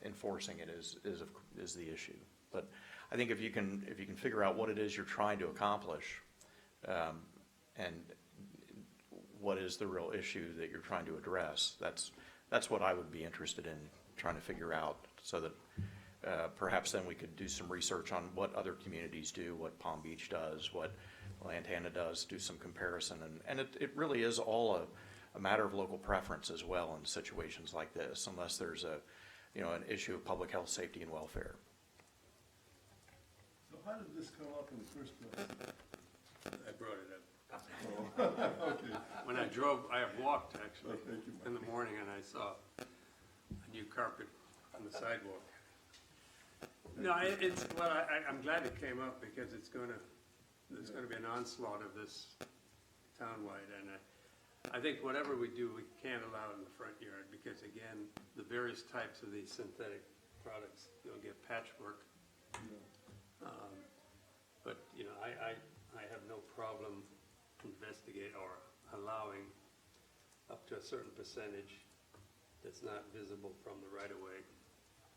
enforcing it is the issue. But I think if you can figure out what it is you're trying to accomplish, and what is the real issue that you're trying to address, that's what I would be interested in trying to figure out, so that perhaps then we could do some research on what other communities do, what Palm Beach does, what Lantana does, do some comparison, and it really is all a matter of local preference as well in situations like this, unless there's an issue of public health, safety, and welfare. So how did this come up in the first place? I brought it up. Okay. When I walked actually Oh, thank you, Mike. in the morning, and I saw a new carpet on the sidewalk. No, I'm glad it came up, because there's gonna be an onslaught of this townwide, and I think whatever we do, we can't allow it in the front yard, because again, the various types of these synthetic products, you'll get patchwork. But, I have no problem or allowing up to a certain percentage that's not visible from the right-of-way,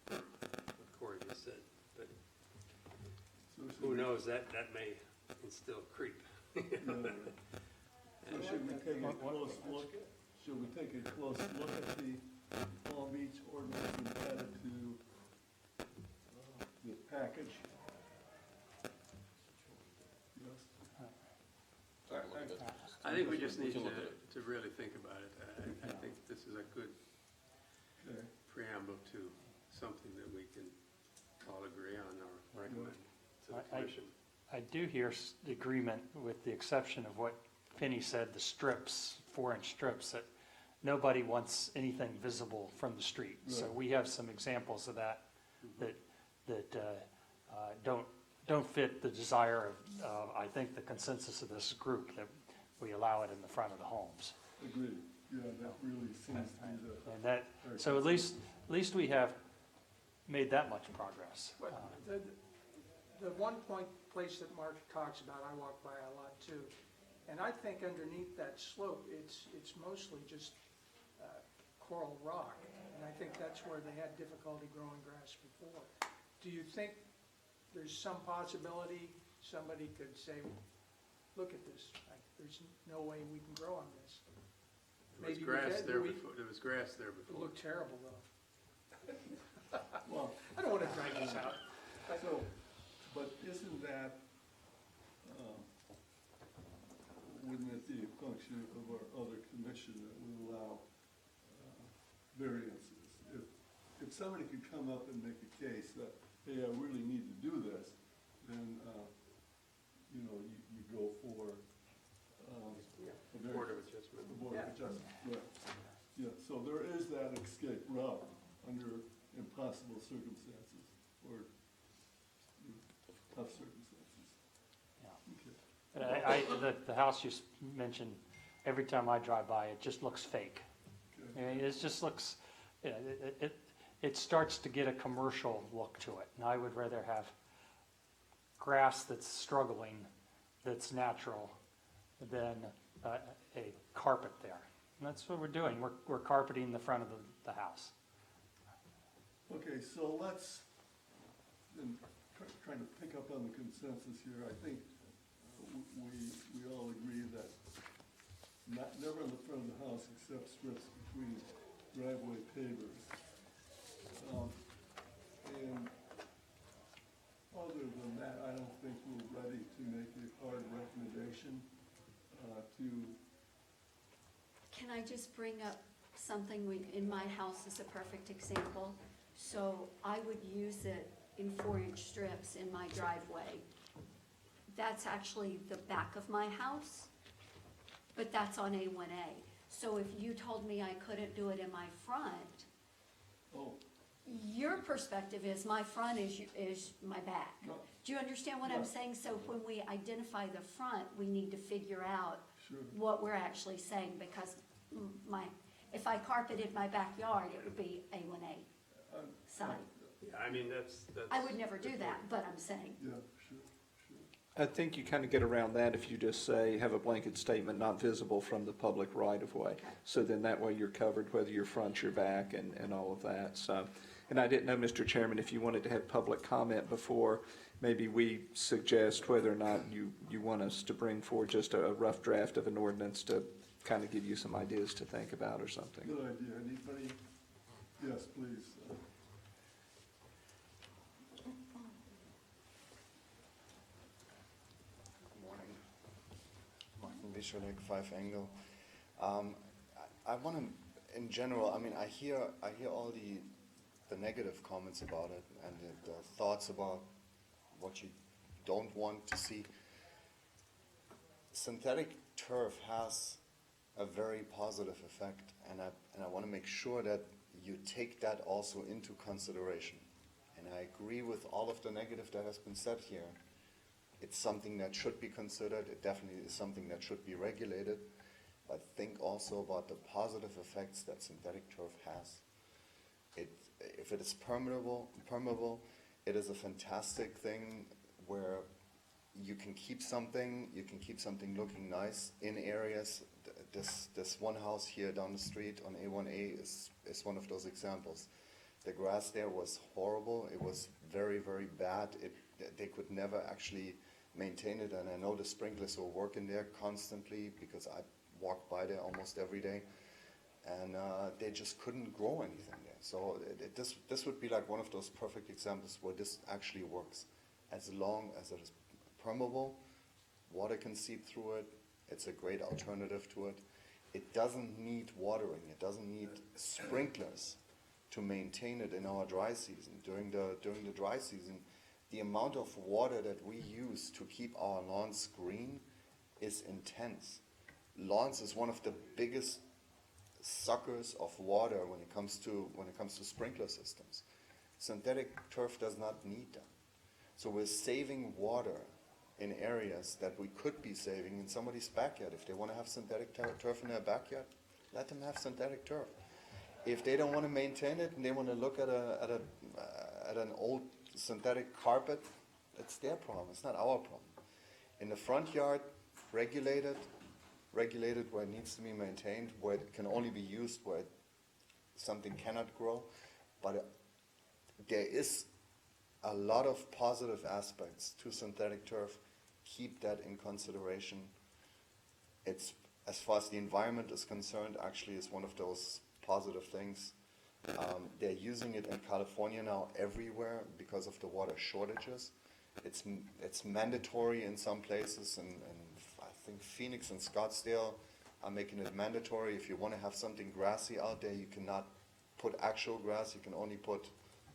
what Corey just said. But who knows, that may instill creep. So should we take a close look? Should we take a close look at the Palm Beach ordinance and add it to the package? Yes. I think we just need can look at it. to really think about it. I think this is a good Okay. preamble to something that we can all agree on or recommend to the I- commission. I do hear agreement, with the exception of what Penny said, the strips, 4-inch strips, that nobody wants anything visible from the street. So Right. we have some examples of that don't fit the desire of, I think, the consensus of this group, that we allow it in the front of the homes. Agreed. Yeah, that really seems to be the. And that, so at least we have made that much progress. But the one place that Mark talks about, I walk by a lot too, and I think underneath that slope, it's mostly just coral rock, and I think that's where they had difficulty growing grass before. Do you think there's some possibility somebody could say, look at this, there's no way we can grow on this? There was Maybe we grass did, there we- before, there was grass there It before. looked terrible though. Well, I don't want to drag this out. so, but isn't that, wouldn't it be a function of our other commission that would allow variances? If somebody could come up and make a case that, hey, I really need to do this, then, you go for a Board of variance. Adjustment. The Board of Adjustment, right. Yeah, so there is that escape route under impossible circumstances or tough circumstances. Yeah. Okay. But the house you mentioned, every time I drive by, it just looks fake. I mean, it just looks, it starts to get a commercial look to it. And I would rather have grass that's struggling, that's natural, than a carpet there. And that's what we're doing. We're carpeting the front of the house. Okay, so let's, and trying to pick up on the consensus here, I think we all agree that never in the front of the house except strips between driveway pavers. And other than that, I don't think we're ready to make a hard recommendation to. Can I just bring up something in my house is a perfect example. So I would use it in 4-inch strips in my driveway. That's actually the back of my house, but that's on A1A. So if you told me I couldn't do it in my front, Oh, your perspective is my front is my back. no, Do you understand what I'm Yeah. saying? So when we identify the front, we need to figure out sure. what we're actually saying, because if I carpeted my backyard, it would be A1A side. Yeah, I mean, that's. I would never do that, but I'm saying, Yeah, sure, sure. I think you kind of get around that if you just say, have a blanket statement not visible from the public right-of-way. Okay. So then that way you're covered, whether you're front, your back, and all of that, so. And I didn't know, Mr. Chairman, if you wanted to have public comment before, maybe we suggest whether or not you want us to bring forward just a rough draft of an ordinance to kind of give you some ideas to think about or something. Good idea. Anybody? Yes, please. Morning. Martin Bischolik, 5 Angle. I want to, in general, I mean, I hear all the negative comments about it and the thoughts about what you don't want to see. Synthetic turf has a very positive effect, and I want to make sure that you take that also into consideration. And I agree with all of the negative that has been said here. It's something that should be considered. It definitely is something that should be regulated. But think also about the positive effects that synthetic turf has. If it is permeable, it is a fantastic thing where you can keep something looking nice in areas. This one house here down the street on A1A is one of those examples. The grass there was horrible. It was very, very bad. They could never actually maintain it, and I know the sprinklers were working there constantly because I walk by there almost every day, and they just couldn't grow anything there. So this would be like one of those perfect examples where this actually works. As long as it is permeable, water can seep through it, it's a great alternative to it. It doesn't need watering, it doesn't need sprinklers to maintain it in our dry season. During the dry season, the amount of water that we use to keep our lawns green is intense. Lawns is one of the biggest suckers of water when it comes to sprinkler systems. Synthetic turf does not need that. So we're saving water in areas that we could be saving in somebody's backyard. If they want to have synthetic turf in their backyard, let them have synthetic turf. If they don't want to maintain it and they want to look at an old synthetic carpet, that's their problem. It's not our problem. In the front yard, regulated where it needs to be maintained, where it can only be used where something cannot grow. But there is a lot of positive aspects to synthetic turf. Keep that in consideration. It's, as far as the environment is concerned, actually is one of those positive things. They're using it in California now everywhere because of the water shortages. It's mandatory in some places, and I think Phoenix and Scottsdale are making it mandatory. If you want to have something grassy out there, you cannot put actual grass, you can only put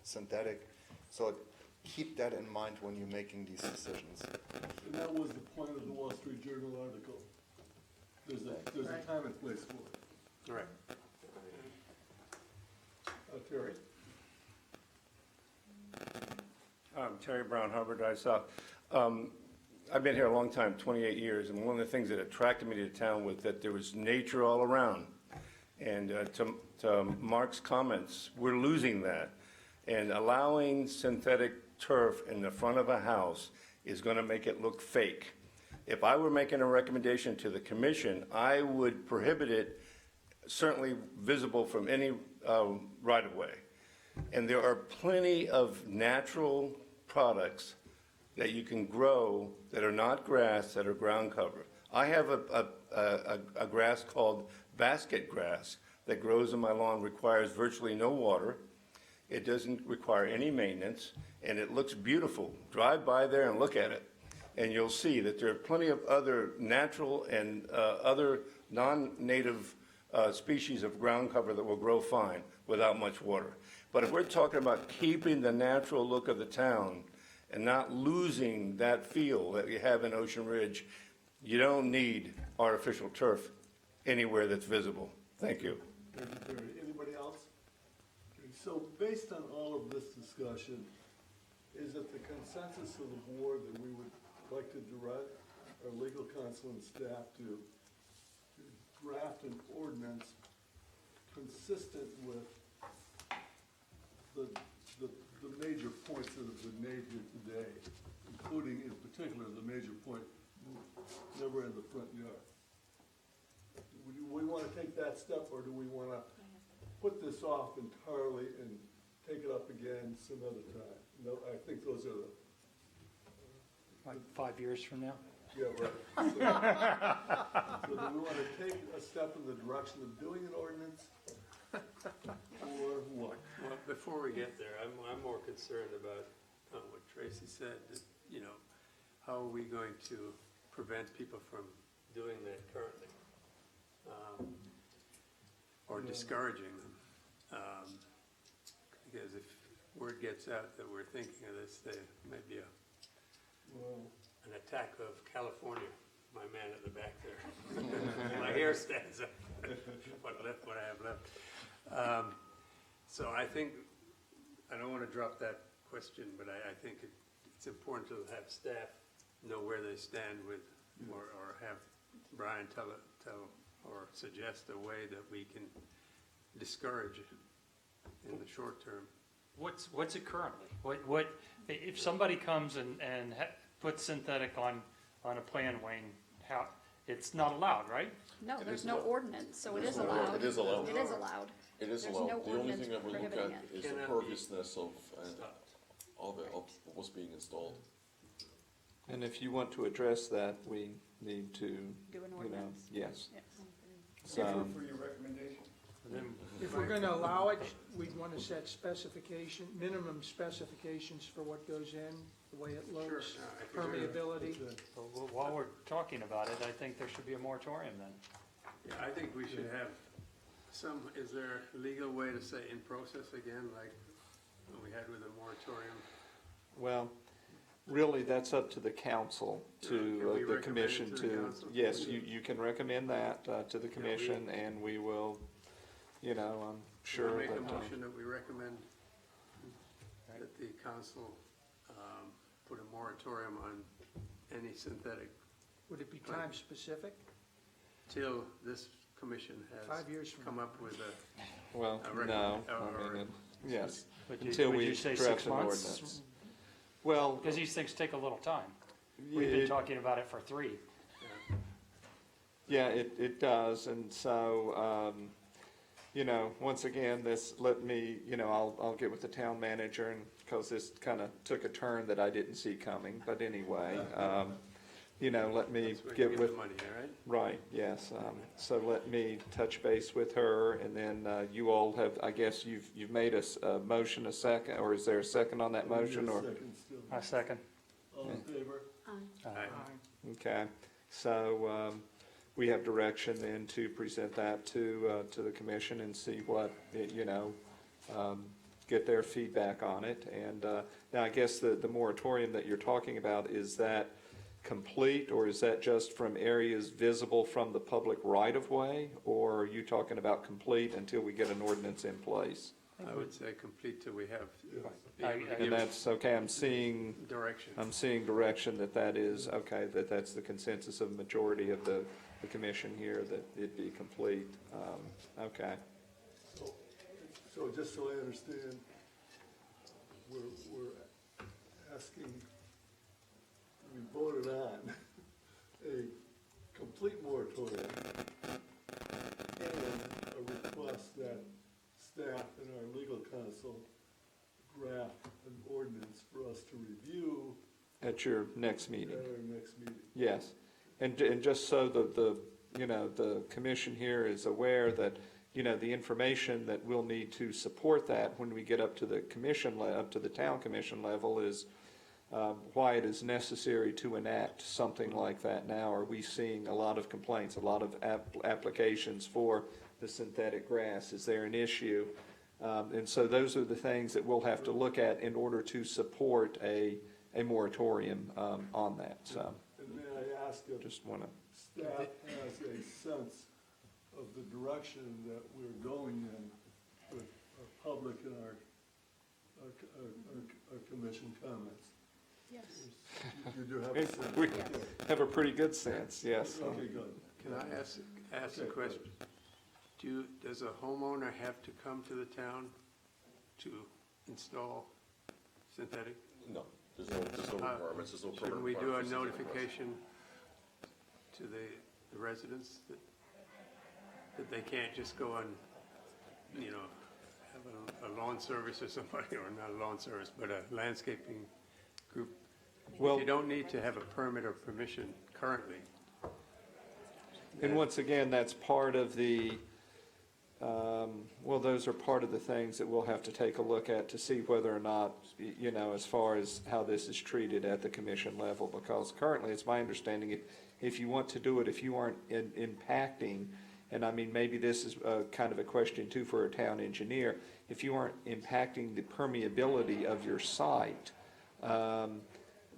synthetic. So keep that in mind when you're making these decisions. And that was the point of the Wall Street Journal article. There's a time and place for it. Right. Terry? Terry Brown, Harbor Drive South. I've been here a long time, 28 years, and one of the things that attracted me to the town was that there was nature all around. And to Mark's comments, we're losing that. And allowing synthetic turf in the front of a house is going to make it look fake. If I were making a recommendation to the commission, I would prohibit it certainly visible from any right-of-way. And there are plenty of natural products that you can grow that are not grass, that are ground cover. I have a grass called basket grass that grows in my lawn, requires virtually no water. It doesn't require any maintenance, and it looks beautiful. Drive by there and look at it, and you'll see that there are plenty of other natural and other non-native species of ground cover that will grow fine without much water. But if we're talking about keeping the natural look of the town and not losing that feel that you have in Ocean Ridge, you don't need artificial turf anywhere that's visible. Thank you. Thank you, Terry. Anybody else? Okay, so based on all of this discussion, is it the consensus of the board that we would like to direct our legal counsel and staff to draft an ordinance consistent with the major points that have been made here today, including in particular the major point, never in the front yard? Do we want to take that step, or do we want to put this off entirely and take it up again some other time? No, I think those are the, Like 5 years from now? yeah, right. So do we want to take a step in the direction of doing an ordinance, or what? Well, before we get there, I'm more concerned about what Tracy said, that, you know, how are we going to prevent people from doing that currently? Or discouraging them. Because if word gets out that we're thinking of this, there may be an attack of California, my man at the back there. My hair stands up, what I have left. So I think, I don't want to drop that question, but I think it's important to have staff know where they stand with, or have Brian tell or suggest a way that we can discourage it in the short term. What's it currently? What if somebody comes and puts synthetic on a plan, Wayne, how, it's not allowed, right? No, It there's is no allowed. ordinance, so it is allowed. It is allowed. It is allowed. It is There's allowed. no The only ordinance thing that we look prohibiting at it. is the Cannot be perviousness of what's being installed. And if you want to address that, we need to, Do an you know, ordinance. yes. Yes. So, For your recommendation. And then If we're gonna allow it, we'd want to set minimum specifications for what goes in, the way it looks, Sure, no, I agree. permeability. while we're talking about it, I think there should be a moratorium then. Yeah, I think we should have is there a legal way to say in process again, like we had with the moratorium? well, really, that's up to the council, Can we to the recommend it commission to the to, council? yes, you can recommend that to the commission, and we will, you know, I'm Should sure I make that. a motion that we recommend that the council put a moratorium on any synthetic Would it be time specific? till this commission has 5 years from come now? up with a, Well, I no, recommend- I mean, yes, Would until would we you say draft 6 an months? ordinance. Well, Because these things take a little time. We've been it- talking about it for 3. yeah, it does, and so, you know, once again, let me, you know, I'll get with the town manager, and, because this kind of took a turn that I didn't see coming, but anyway, you know, let me that's where you get get with. the money, all right? Right, yes, so let me touch base with her, and then, you all have, I guess you've made a motion, a second, or is there a second on that motion, or? Second still. A second. All in favor? Aye. Okay, so, we have direction then to present that to the commission and see what, you know, get their feedback on it. And now, I guess the moratorium that you're talking about, is that complete, or is that just from areas visible from the public right-of-way? Or are you talking about complete until we get an ordinance in place? I would say complete till we have And that's, okay, I'm seeing direction. direction that is, okay, that's the consensus of majority of the commission here, that it be complete. Okay. So just so I understand, we're asking, we voted on a complete moratorium and a request that staff and our legal counsel At your next meeting? At our next meeting. Yes. And just so the commission here is aware that, the information that we'll need to support that when we get up to the up to the town commission level is why it is necessary to enact something like that now. Are we seeing a lot of complaints, a lot of applications for the synthetic grass? Is there an issue? And so those are the things that we'll have to look at in order to support a moratorium on that. So And may I ask if just want to. staff has a sense of the direction that we're going in with our public and our commission comments? Yes. You do have a sense? We have a pretty good sense, yes. Okay, good. Can I ask a question? Does a homeowner have to come to the town to install synthetic? No, there's no requirements, there's no permit Shouldn't we do a requirements for synthetic grass. notification to the residents that they can't just go and, have a lawn service or somebody, or not a lawn service, but a landscaping group? Well, You don't need to have a permit or permission currently. and once again, that's part of the, those are part of the things that we'll have to take a look at to see whether or not, as far as how this is treated at the commission level, because currently, it's my understanding, if you want to do it, if you aren't impacting, and I mean, maybe this is kind of a question too for a town engineer, if you aren't impacting the permeability of your site,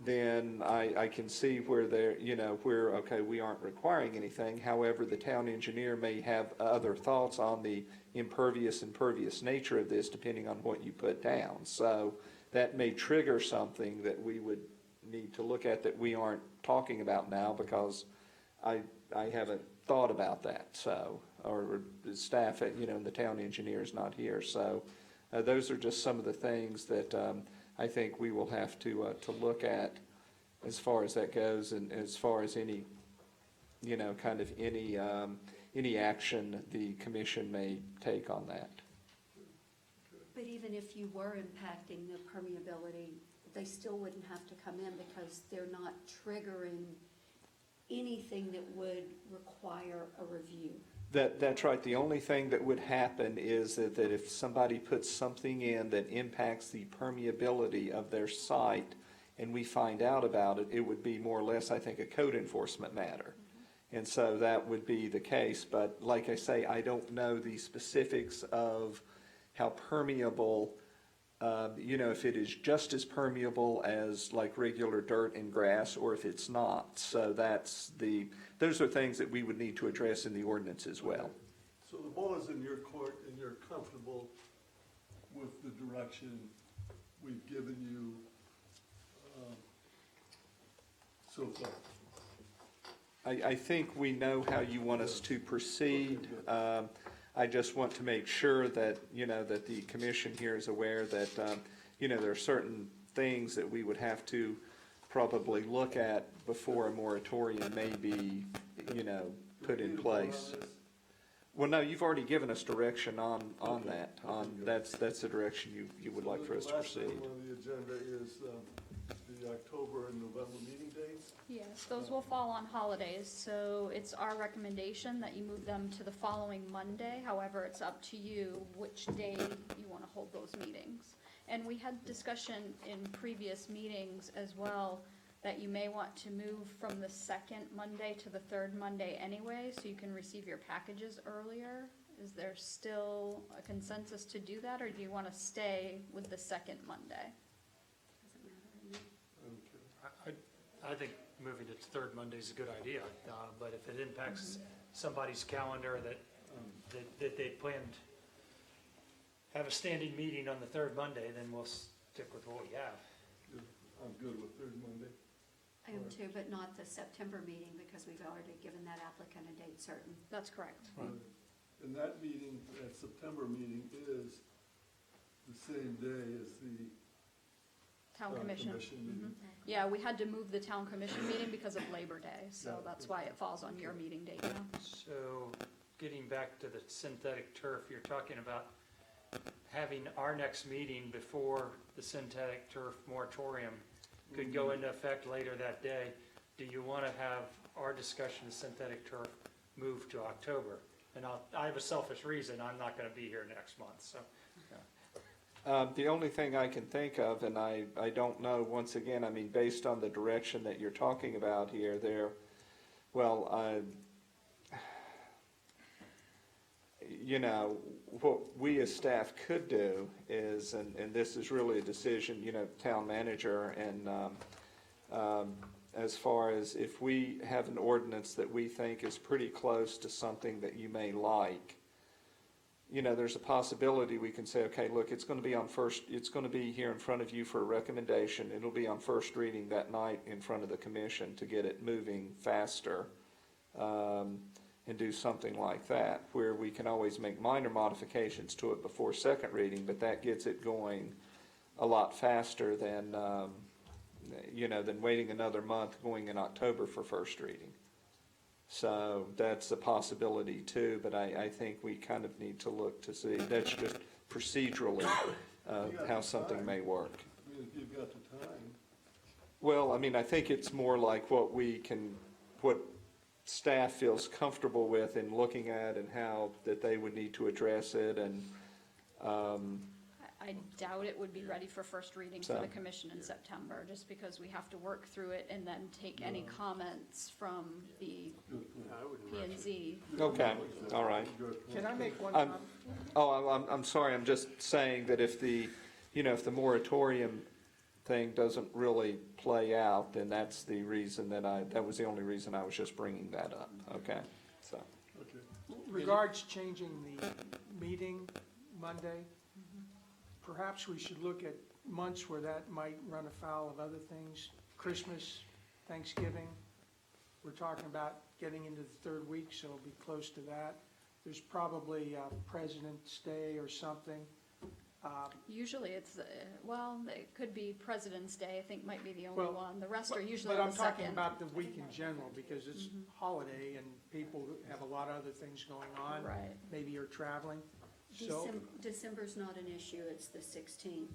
then I can see where okay, we aren't requiring anything. However, the town engineer may have other thoughts on the impervious and pervious nature of this, depending on what you put down. So that may trigger something that we would need to look at that we aren't talking about now, because I haven't thought about that. So, or the staff at, the town engineer is not here. So those are just some of the things that I think we will have to look at as far as that goes, and as far as any, any action the commission may take on that. But even if you were impacting the permeability, they still wouldn't have to come in because they're not triggering anything that would require a review. That's right. The only thing that would happen is that if somebody puts something in that impacts the permeability of their site and we find out about it, it would be more or less, I think, a code enforcement matter. And so that would be the case. But like I say, I don't know the specifics of how permeable, if it is just as permeable as like regular dirt and grass, or if it's not. So those are things that we would need to address in the ordinance as well. So the ball is in your court, and you're comfortable with the direction we've given you so far? I think we know how you want us to proceed. I just want to make sure that, that the commission here is aware that, there are certain things that we would have to probably look at before a moratorium may be, put in place. Well, no, you've already given us direction on that. That's the direction you would like for us to proceed. The last item on the agenda is the October and November meeting dates. Yes, those will fall on holidays, so it's our recommendation that you move them to the following Monday. However, it's up to you which day you want to hold those meetings. And we had discussion in previous meetings as well that you may want to move from the second Monday to the third Monday anyway, so you can receive your packages earlier. Is there still a consensus to do that, or do you want to stay with the second Monday? I think moving to third Monday is a good idea, but if it impacts somebody's calendar that they planned have a standing meeting on the third Monday, then we'll stick with what we have. I'm good with third Monday. I am too, but not the September meeting because we've already given that applicant a date certain. That's correct. And that meeting, that September meeting is the same day as the Town commission. meeting. Yeah, we had to move the town commission meeting because of Labor Day, so that's why it falls on your meeting date now. So getting back to the synthetic turf, you're talking about having our next meeting before the synthetic turf moratorium could go into effect later that day. Do you want to have our discussion of synthetic turf move to October? And I have a selfish reason, I'm not going to be here next month, so. The only thing I can think of, and I don't know, once again, I mean, based on the direction that you're talking about here, you know, what we as staff could do is, and this is really a decision, you know, town manager, and as far as if we have an ordinance that we think is pretty close to something that you may like, you know, there's a possibility we can say, okay, look, it's going to be here in front of you for a recommendation. It'll be on first reading that night in front of the commission to get it moving faster, and do something like that, where we can always make minor modifications to it before second reading, but that gets it going a lot faster than, you know, than waiting another month going in October for first reading. So that's a possibility too, but I think we kind of need to look to see, that's just procedurally, how something may work. I mean, if you've got the time. Well, I mean, I think it's more like what staff feels comfortable with in looking at and how that they would need to address it, and, I doubt it would be ready for first reading for the commission in September, just because we have to work through it and then take any comments from the P and Z. okay, all right. Can I make one I'm- comment? I'm sorry, I'm just saying that if the moratorium thing doesn't really play out, then that's the reason that was the only reason I was just bringing that up, okay? So, Regards changing the meeting Monday, perhaps we should look at months where that might run afoul of other things. Christmas, Thanksgiving, we're talking about getting into the third week, so it'll be close to that. There's probably President's Day or something. Usually it's, well, it could be President's Day, I think might be the only Well, one. The rest are usually But on I'm the talking second. about the week in general, because it's holiday and people have a lot of other things going on. Right. Maybe you're traveling, so. December's not an issue, it's the 16th.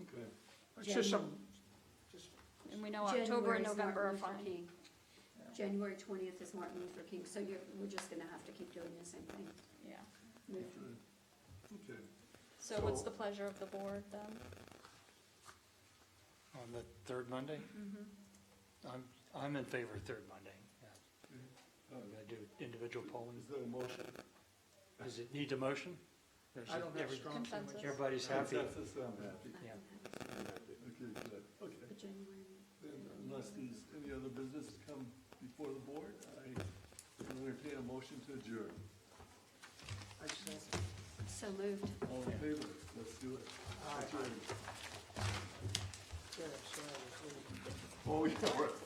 Okay. It's just some, And we know October and January is November are Martin Luther fine. King. January 20th is Martin Luther King, so we're just gonna have to keep doing the same thing. Yeah. Okay. So what's the pleasure of the board then? On the third Monday? I'm in favor of third Monday, yeah. We're going to do individual polling. Is there a motion? Does it need a motion? Or is I don't it have strong Consensus. feelings. Everybody's happy? Consensus, I'm happy. Yeah. Okay, good. Okay. The January. Then unless there's any other business to come before the board, I will entertain a motion to adjourn. I said, So moved. All in favor? Let's do it. Aye. Adjourn. yeah, so I was really- Oh, yeah, right.